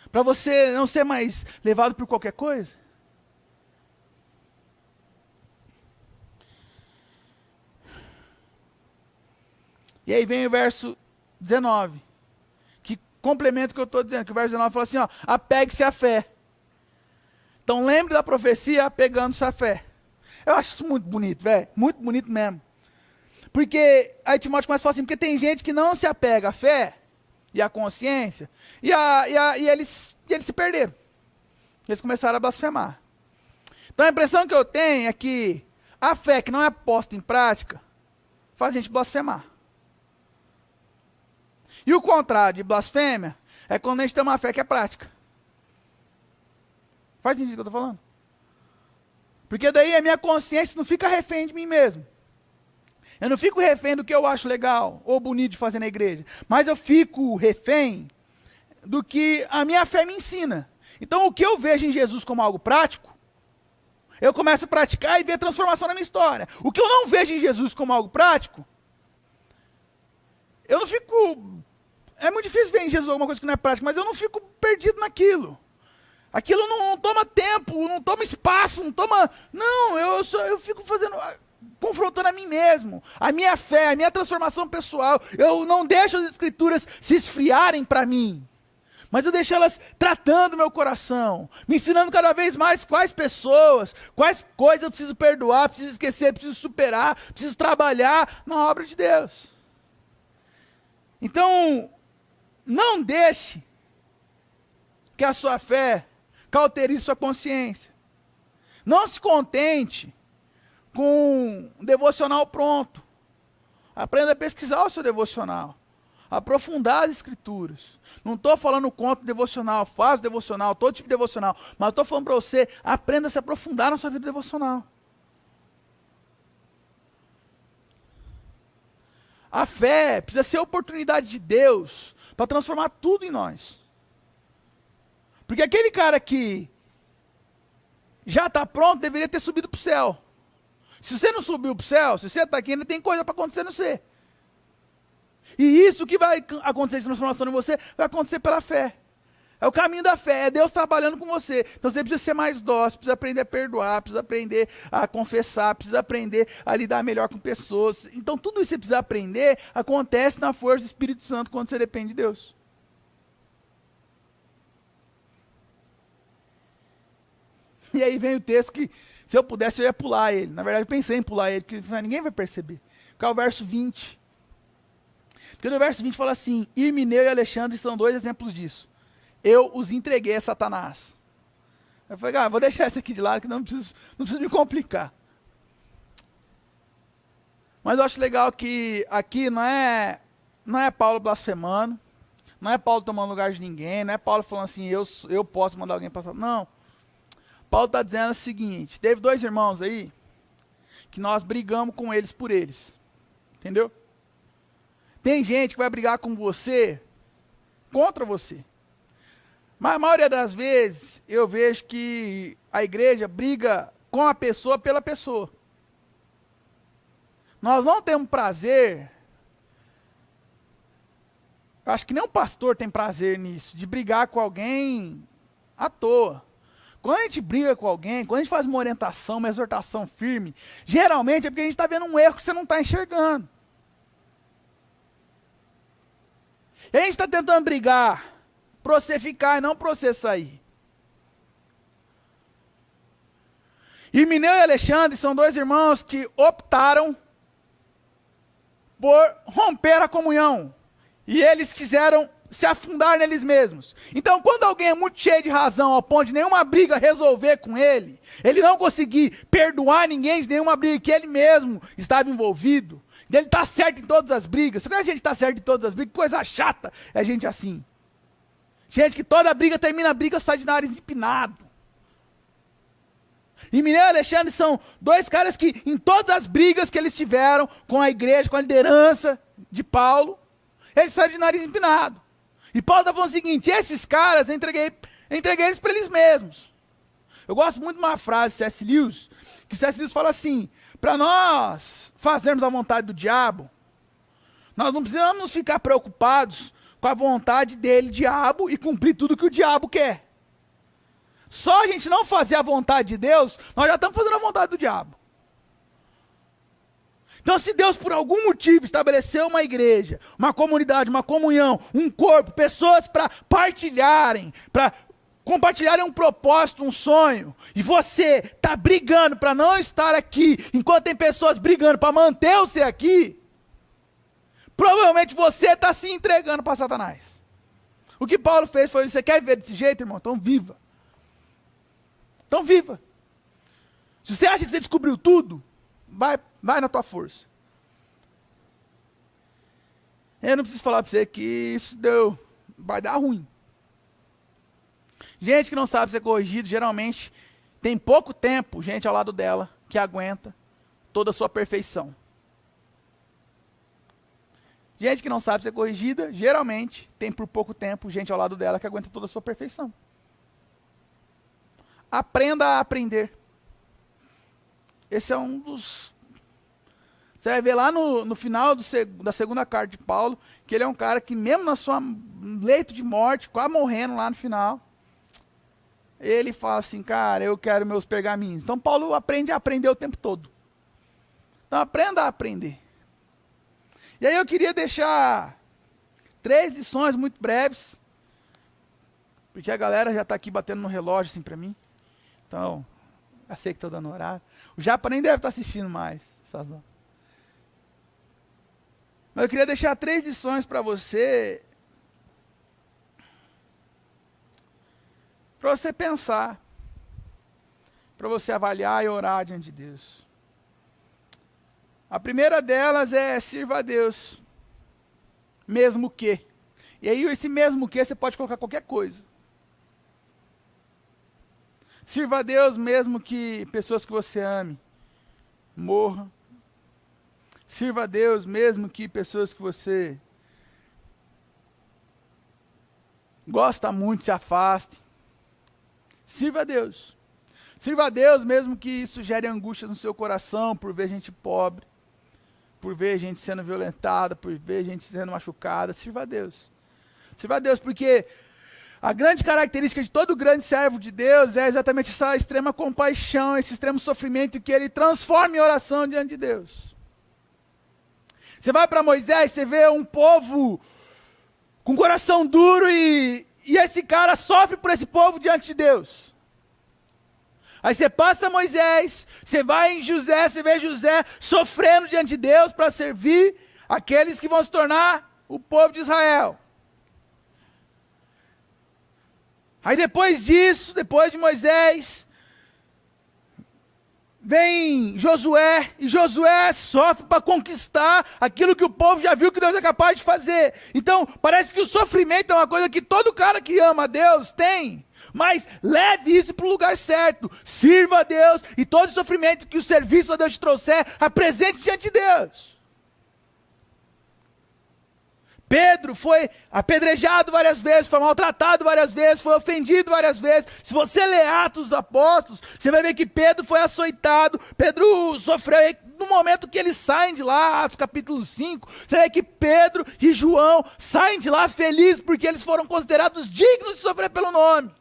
para você não ser mais levado por qualquer coisa. E aí vem o verso 19, que complementa o que eu estou dizendo, que o verso 19 fala assim, ó, apegue-se à fé. Então lembre da profecia apegando-se à fé. Eu acho isso muito bonito, velho, muito bonito mesmo. Porque aí Timóteo começa a falar assim, porque tem gente que não se apega à fé e à consciência, e eles se perderam. Eles começaram a blasfemar. Então a impressão que eu tenho é que a fé que não é posta em prática faz a gente blasfemar. E o contrário de blasfêmia é quando a gente tem uma fé que é prática. Faz sentido o que eu estou falando? Porque daí a minha consciência não fica refém de mim mesmo. Eu não fico refém do que eu acho legal ou bonito de fazer na igreja. Mas eu fico refém do que a minha fé me ensina. Então o que eu vejo em Jesus como algo prático, eu começo a praticar e ver transformação na minha história. O que eu não vejo em Jesus como algo prático, eu não fico... É muito difícil ver em Jesus alguma coisa que não é prática, mas eu não fico perdido naquilo. Aquilo não toma tempo, não toma espaço, não toma... Não, eu fico fazendo... confrontando a mim mesmo, a minha fé, a minha transformação pessoal. Eu não deixo as escrituras se esfriarem para mim, mas eu deixo elas tratando meu coração, me ensinando cada vez mais quais pessoas, quais coisas eu preciso perdoar, preciso esquecer, preciso superar, preciso trabalhar na obra de Deus. Então, não deixe que a sua fé cauterize sua consciência. Não se contente com um devocional pronto. Aprenda a pesquisar o seu devocional. Aprofundar as escrituras. Não estou falando contra o devocional, faz o devocional, todo tipo de devocional. Mas estou falando para você, aprenda a se aprofundar na sua vida devocional. A fé precisa ser a oportunidade de Deus para transformar tudo em nós. Porque aquele cara que já está pronto deveria ter subido para o céu. Se você não subiu para o céu, se você está aqui, ainda tem coisa para acontecer no você. E isso que vai acontecer de transformação em você, vai acontecer pela fé. É o caminho da fé, é Deus trabalhando com você. Então você precisa ser mais dócil, precisa aprender a perdoar, precisa aprender a confessar, precisa aprender a lidar melhor com pessoas. Então tudo isso que você precisa aprender, acontece na força do Espírito Santo quando você depende de Deus. E aí vem o texto que, se eu pudesse, eu ia pular ele. Na verdade, eu pensei em pular ele, porque ninguém vai perceber. Que é o verso 20. Porque no verso 20 fala assim, Irmineu e Alexandre são dois exemplos disso. Eu os entreguei a Satanás. Eu falei, vou deixar esse aqui de lado, que não preciso me complicar. Mas eu acho legal que aqui não é Paulo blasfemando, não é Paulo tomando lugar de ninguém, não é Paulo falando assim, eu posso mandar alguém passar. Não. Paulo está dizendo o seguinte, teve dois irmãos aí, que nós brigamos com eles por eles. Entendeu? Tem gente que vai brigar com você, contra você. Mas a maioria das vezes, eu vejo que a igreja briga com a pessoa pela pessoa. Nós não temos prazer, acho que nem um pastor tem prazer nisso, de brigar com alguém à toa. Quando a gente briga com alguém, quando a gente faz uma orientação, uma exortação firme, geralmente é porque a gente está vendo um erro que você não está enxergando. E a gente está tentando brigar para você ficar e não para você sair. Irmineu e Alexandre são dois irmãos que optaram por romper a comunhão. E eles quiseram se afundar neles mesmos. Então, quando alguém é muito cheio de razão, ao ponto de nenhuma briga resolver com ele não conseguir perdoar ninguém de nenhuma briga que ele mesmo estava envolvido, ele está certo em todas as brigas. Você conhece gente que está certo em todas as brigas? Que coisa chata é gente assim. Gente que toda briga termina a briga, sai de nariz empinado. Irmineu e Alexandre são dois caras que, em todas as brigas que eles tiveram com a igreja, com a liderança de Paulo, eles saíram de nariz empinado. E Paulo está falando o seguinte, esses caras, eu entreguei eles para eles mesmos. Eu gosto muito de uma frase de C.S. Lewis, que C.S. Lewis fala assim, para nós fazermos a vontade do diabo, nós não precisamos ficar preocupados com a vontade dele, diabo, e cumprir tudo que o diabo quer. Só a gente não fazer a vontade de Deus, nós já estamos fazendo a vontade do diabo. Então, se Deus, por algum motivo, estabeleceu uma igreja, uma comunidade, uma comunhão, um corpo, pessoas para partilharem, para compartilharem um propósito, um sonho, e você está brigando para não estar aqui, enquanto tem pessoas brigando para manter você aqui, provavelmente você está se entregando para Satanás. O que Paulo fez foi, você quer viver desse jeito, irmão? Então viva. Então viva. Se você acha que você descobriu tudo, vai na tua força. Eu não preciso falar para você que isso vai dar ruim. Gente que não sabe ser corrigido, geralmente tem pouco tempo, gente ao lado dela, que aguenta toda a sua perfeição. Gente que não sabe ser corrigida, geralmente tem por pouco tempo gente ao lado dela que aguenta toda a sua perfeição. aprenda a aprender. Esse é um dos... Você vai ver lá no final da segunda carta de Paulo, que ele é um cara que mesmo na sua leito de morte, quase morrendo lá no final, ele fala assim, cara, eu quero meus pergaminhos. Então Paulo aprende a aprender o tempo todo. Então aprenda a aprender. E aí eu queria deixar 3 lições muito breves, porque a galera já está aqui batendo no relógio assim para mim. Então, já sei que estou dando horário. O Japa nem deve estar assistindo mais essas horas. Mas eu queria deixar 3 lições para você pensar, para você avaliar e orar diante de Deus. A primeira delas é sirva a Deus, mesmo que. E aí esse mesmo que você pode colocar qualquer coisa. Sirva a Deus mesmo que pessoas que você ame morram. Sirva a Deus mesmo que pessoas que você gosta muito se afastem. Sirva a Deus. Sirva a Deus mesmo que isso gere angústia no seu coração por ver gente pobre, por ver gente sendo violentada, por ver gente sendo machucada. Sirva a Deus. Sirva a Deus porque a grande característica de todo grande servo de Deus é exatamente essa extrema compaixão, esse extremo sofrimento que ele transforma em oração diante de Deus. Você vai para Moisés, você vê um povo com coração duro e esse cara sofre por esse povo diante de Deus. Aí você passa Moisés, você vai em José, você vê José sofrendo diante de Deus para servir aqueles que vão se tornar o povo de Israel. Aí depois disso, depois de Moisés, vem Josué, e Josué sofre para conquistar aquilo que o povo já viu que Deus é capaz de fazer. Então, parece que o sofrimento é uma coisa que todo cara que ama a Deus tem. Mas leve isso para o lugar certo. Sirva a Deus e todo o sofrimento que o serviço a Deus te trouxer, apresente diante de Deus. Pedro foi apedrejado várias vezes, foi maltratado várias vezes, foi ofendido várias vezes. Se você ler Atos dos Apóstolos, você vai ver que Pedro foi açoitado, Pedro sofreu, no momento que eles saem de lá, Atos capítulo 5, você vê que Pedro e João saem de lá felizes, porque eles foram considerados dignos de sofrer pelo nome.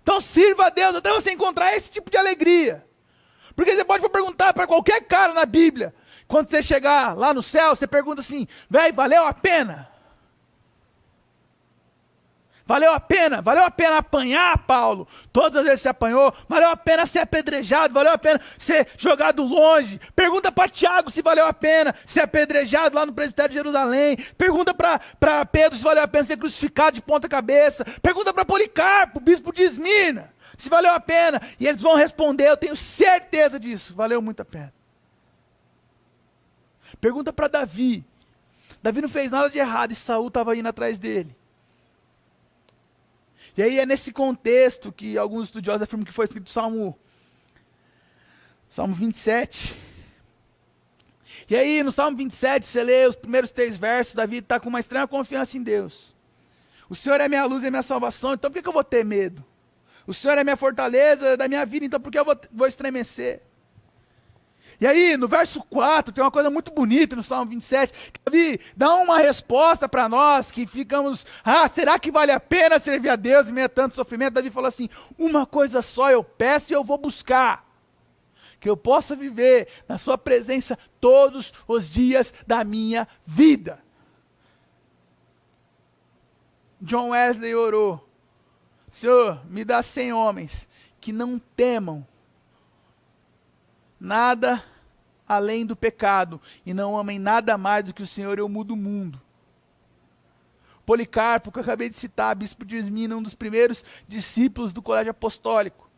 Então sirva a Deus até você encontrar esse tipo de alegria. Porque você pode perguntar para qualquer cara na Bíblia, quando você chegar lá no céu, você pergunta assim, velho, valeu a pena? Valeu a pena apanhar, Paulo? Todas as vezes você apanhou, valeu a pena ser apedrejado, valeu a pena ser jogado longe. Pergunta para Tiago se valeu a pena ser apedrejado lá no presbitério de Jerusalém. Pergunta para Pedro se valeu a pena ser crucificado de ponta cabeça. Pergunta para Policarpo, bispo de Esmirna, se valeu a pena. E eles vão responder, eu tenho certeza disso, valeu muito a pena. Pergunta para Davi. Davi não fez nada de errado e Saul estava indo atrás dele. E aí é nesse contexto que alguns estudiosos afirmam que foi escrito Salmo 27. E aí no Salmo 27, você lê os primeiros 3 versos, Davi está com uma extrema confiança em Deus. O Senhor é minha luz e minha salvação, então por que eu vou ter medo? O Senhor é minha fortaleza da minha vida, então por que eu vou estremecer? E aí, no verso 4, tem uma coisa muito bonita no Salmo 27, que Davi dá uma resposta para nós, que ficamos, será que vale a pena servir a Deus em meio a tanto sofrimento? Davi falou assim, uma coisa só eu peço e eu vou buscar, que eu possa viver na sua presença todos os dias da minha vida. John Wesley orou, Senhor, me dá 100 homens que não temam nada além do pecado, e não amem nada mais do que o Senhor, eu mudo o mundo. Policarpo, que eu acabei de citar, bispo de Esmirna, um dos primeiros discípulos do colégio apostólico.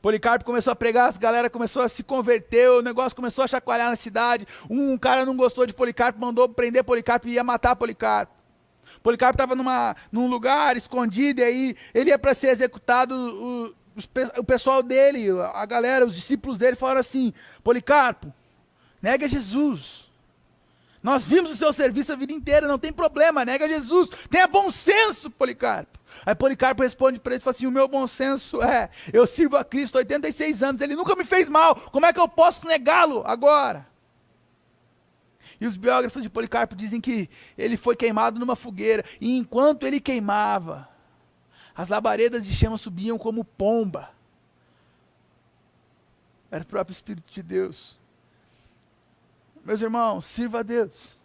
Policarpo começou a pregar, a galera começou a se converter, o negócio começou a chacoalhar na cidade, um cara não gostou de Policarpo, mandou prender Policarpo e ia matar Policarpo. Policarpo estava num lugar escondido, e aí ele ia para ser executado. O pessoal dele, a galera, os discípulos dele falaram assim, Policarpo, nega Jesus. Nós vimos o seu serviço a vida inteira, não tem problema, nega Jesus. Tenha bom senso, Policarpo. Aí Policarpo responde para ele e fala assim, o meu bom senso é, eu sirvo a Cristo há 86 anos, ele nunca me fez mal, como é que eu posso negá-lo agora? E os biógrafos de Policarpo dizem que ele foi queimado numa fogueira, e enquanto ele queimava, as labaredas de chama subiam como pomba. Era o próprio Espírito de Deus. Meus irmãos, sirva a Deus.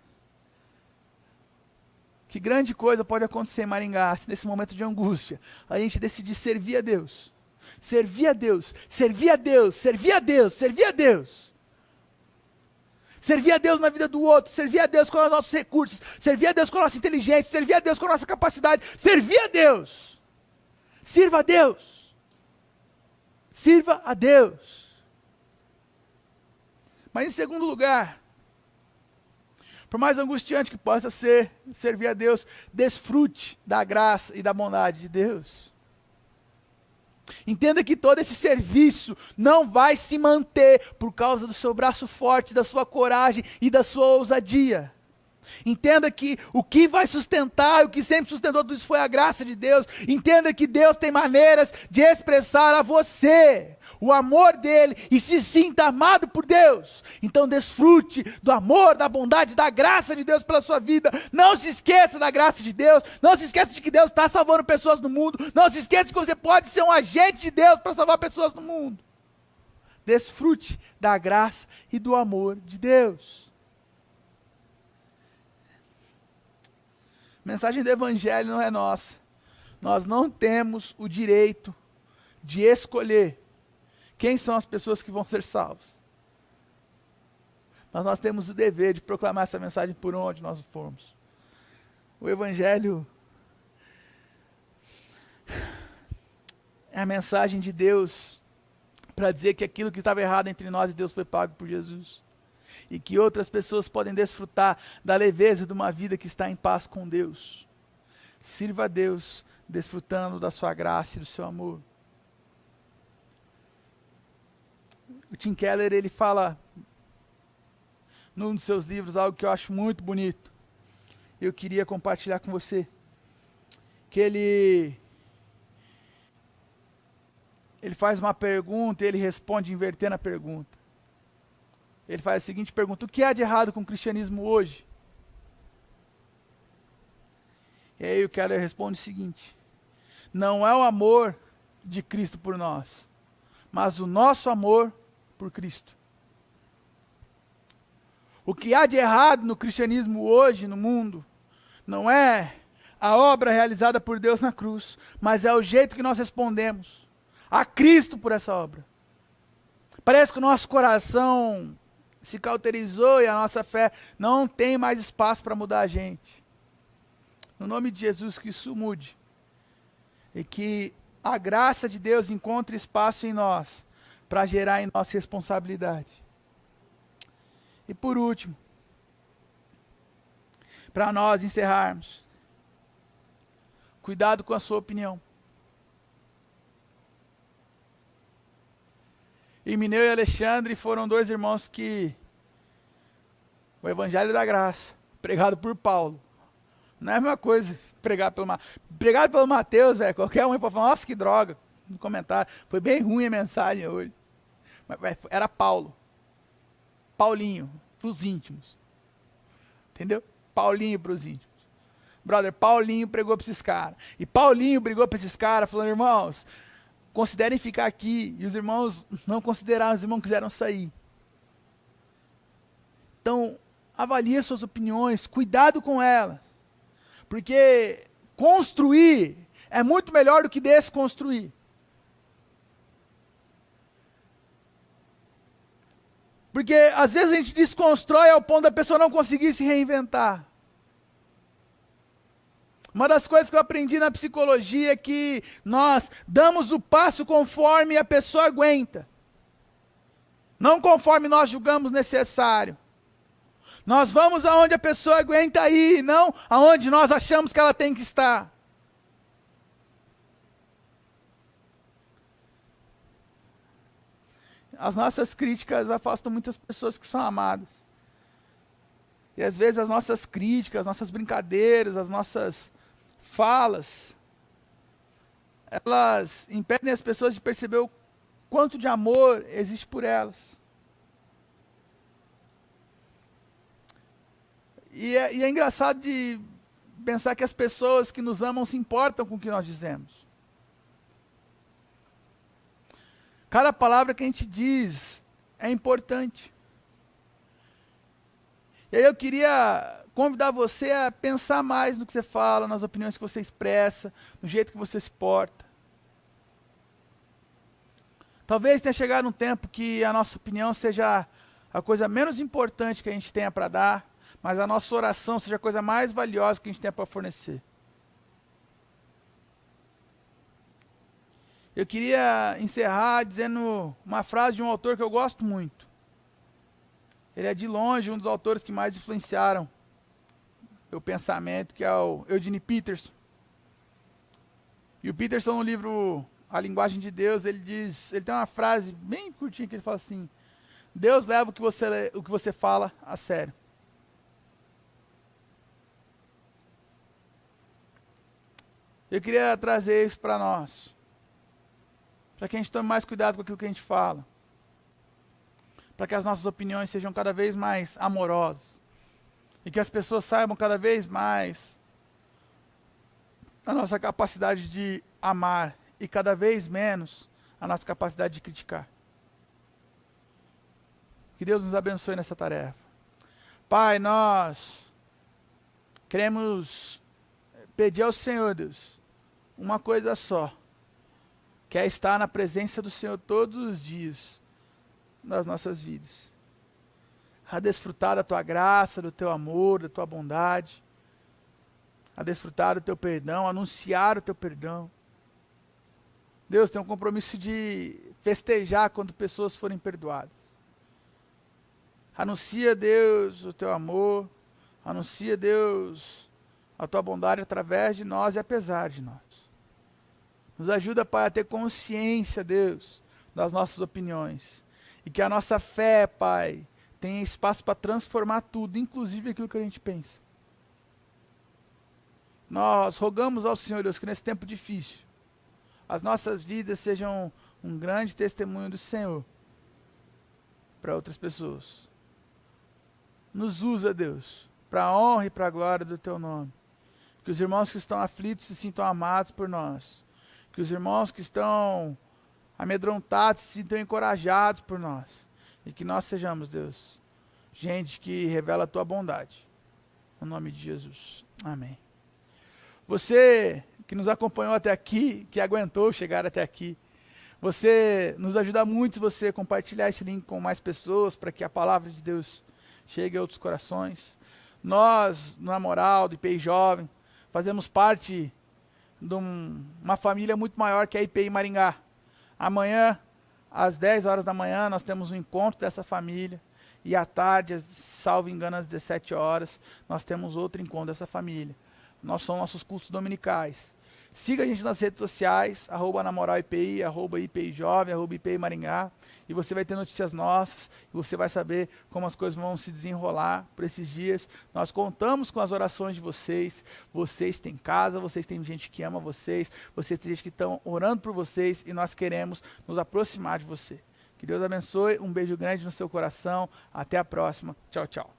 Que grande coisa pode acontecer em Maringá, se nesse momento de angústia, a gente decidir servir a Deus. Servir a Deus, servir a Deus, servir a Deus, servir a Deus. Servir a Deus na vida do outro, servir a Deus com os nossos recursos, servir a Deus com a nossa inteligência, servir a Deus com a nossa capacidade, servir a Deus. Sirva a Deus. Sirva a Deus. Mas em segundo lugar, por mais angustiante que possa ser servir a Deus, desfrute da graça e da bondade de Deus. Entenda que todo esse serviço não vai se manter por causa do seu braço forte, da sua coragem e da sua ousadia. Entenda que o que vai sustentar, o que sempre sustentou tudo isso foi a graça de Deus. Entenda que Deus tem maneiras de expressar a você o amor dele e se sinta amado por Deus. Então desfrute do amor, da bondade, da graça de Deus pela sua vida. Não se esqueça da graça de Deus. Não se esqueça de que Deus está salvando pessoas no mundo. Não se esqueça de que você pode ser um agente de Deus para salvar pessoas no mundo. Desfrute da graça e do amor de Deus. A mensagem do Evangelho não é nossa. Nós não temos o direito de escolher quem são as pessoas que vão ser salvas. Mas nós temos o dever de proclamar essa mensagem por onde nós formos. O Evangelho é a mensagem de Deus para dizer que aquilo que estava errado entre nós e Deus foi pago por Jesus. E que outras pessoas podem desfrutar da leveza de uma vida que está em paz com Deus. Sirva a Deus, desfrutando da sua graça e do seu amor. O Tim Keller, ele fala num dos seus livros algo que eu acho muito bonito. Eu queria compartilhar com você. Que ele faz uma pergunta e ele responde invertendo a pergunta. Ele faz a seguinte pergunta: o que há de errado com o cristianismo hoje? E aí o Keller responde o seguinte: não é o amor de Cristo por nós, mas o nosso amor por Cristo. O que há de errado no cristianismo hoje, no mundo, não é a obra realizada por Deus na cruz, mas é o jeito que nós respondemos a Cristo por essa obra. Parece que o nosso coração se cauterizou e a nossa fé não tem mais espaço para mudar a gente. No nome de Jesus, que isso mude. E que a graça de Deus encontre espaço em nós, para gerar em nós responsabilidade. E por último, para nós encerrarmos, cuidado com a sua opinião. Irineu e Alexandre foram dois irmãos que o Evangelho da Graça, pregado por Paulo, não é a mesma coisa pregado pelo Mateus, velho. Qualquer um pode falar, nossa, que droga, no comentário. Foi bem ruim a mensagem hoje. Mas era Paulo. Paulinho, para os íntimos. Entendeu? Paulinho para os íntimos. Brother, Paulinho pregou para esses caras. E Paulinho brigou para esses caras, falando, irmãos, considerem ficar aqui. E os irmãos não consideraram, os irmãos quiseram sair. Então, avalie suas opiniões, cuidado com elas. Porque construir é muito melhor do que desconstruir. Porque às vezes a gente desconstrói ao ponto da pessoa não conseguir se reinventar. Uma das coisas que eu aprendi na psicologia é que nós damos o passo conforme a pessoa aguenta. Não conforme nós julgamos necessário. Nós vamos aonde a pessoa aguenta ir, não aonde nós achamos que ela tem que estar. As nossas críticas afastam muitas pessoas que são amadas. E às vezes as nossas críticas, as nossas brincadeiras, as nossas falas, elas impedem as pessoas de perceber o quanto de amor existe por elas. E é engraçado de pensar que as pessoas que nos amam se importam com o que nós dizemos. Cada palavra que a gente diz é importante. E aí eu queria convidar você a pensar mais no que você fala, nas opiniões que você expressa, no jeito que você se porta. Talvez tenha chegado um tempo que a nossa opinião seja a coisa menos importante que a gente tenha para dar, mas a nossa oração seja a coisa mais valiosa que a gente tenha para fornecer. Eu queria encerrar dizendo uma frase de um autor que eu gosto muito. Ele é de longe um dos autores que mais influenciaram meu pensamento, que é o Eugene Peterson. E o Peterson, no livro A Linguagem de Deus, ele tem uma frase bem curtinha que ele fala assim: Deus leva o que você fala a sério. Eu queria trazer isso para nós, para que a gente tome mais cuidado com aquilo que a gente fala, para que as nossas opiniões sejam cada vez mais amorosas, e que as pessoas saibam cada vez mais a nossa capacidade de amar, e cada vez menos a nossa capacidade de criticar. Que Deus nos abençoe nessa tarefa. Pai, nós queremos pedir ao Senhor, Deus, uma coisa só, que é estar na presença do Senhor todos os dias nas nossas vidas. A desfrutar da Tua graça, do Teu amor, da Tua bondade, a desfrutar do Teu perdão, anunciar o Teu perdão. Deus, tem um compromisso de festejar quando pessoas forem perdoadas. Anuncia, Deus, o Teu amor, anuncia, Deus, a Tua bondade através de nós e apesar de nós. Nos ajuda, Pai, a ter consciência, Deus, das nossas opiniões. E que a nossa fé, Pai, tenha espaço para transformar tudo, inclusive aquilo que a gente pensa. Nós rogamos ao Senhor, Deus, que nesse tempo difícil, as nossas vidas sejam um grande testemunho do Senhor para outras pessoas. Nos usa, Deus, para a honra e para a glória do Teu nome. Que os irmãos que estão aflitos se sintam amados por nós. Que os irmãos que estão amedrontados se sintam encorajados por nós. E que nós sejamos, Deus, gente que revela a Tua bondade. No nome de Jesus. Amém. Você que nos acompanhou até aqui, que aguentou chegar até aqui, você nos ajuda muito se você compartilhar esse link com mais pessoas, para que a palavra de Deus chegue a outros corações. Nós, na Moral, do IPI Jovem, fazemos parte de uma família muito maior que é a IPI Maringá. Amanhã, às 10 horas da manhã, nós temos um encontro dessa família. E à tarde, salvo engano, às 17 horas, nós temos outro encontro dessa família. São nossos cultos dominicais. Siga a gente nas redes sociais, @namoralIPI, @IPIjovem, @IPIMaringá, e você vai ter notícias nossas, e você vai saber como as coisas vão se desenrolar por esses dias. Nós contamos com as orações de vocês. Vocês têm casa, vocês têm gente que ama vocês têm gente que estão orando por vocês, e nós queremos nos aproximar de você. Que Deus abençoe, um beijo grande no seu coração, até a próxima, tchau, tchau.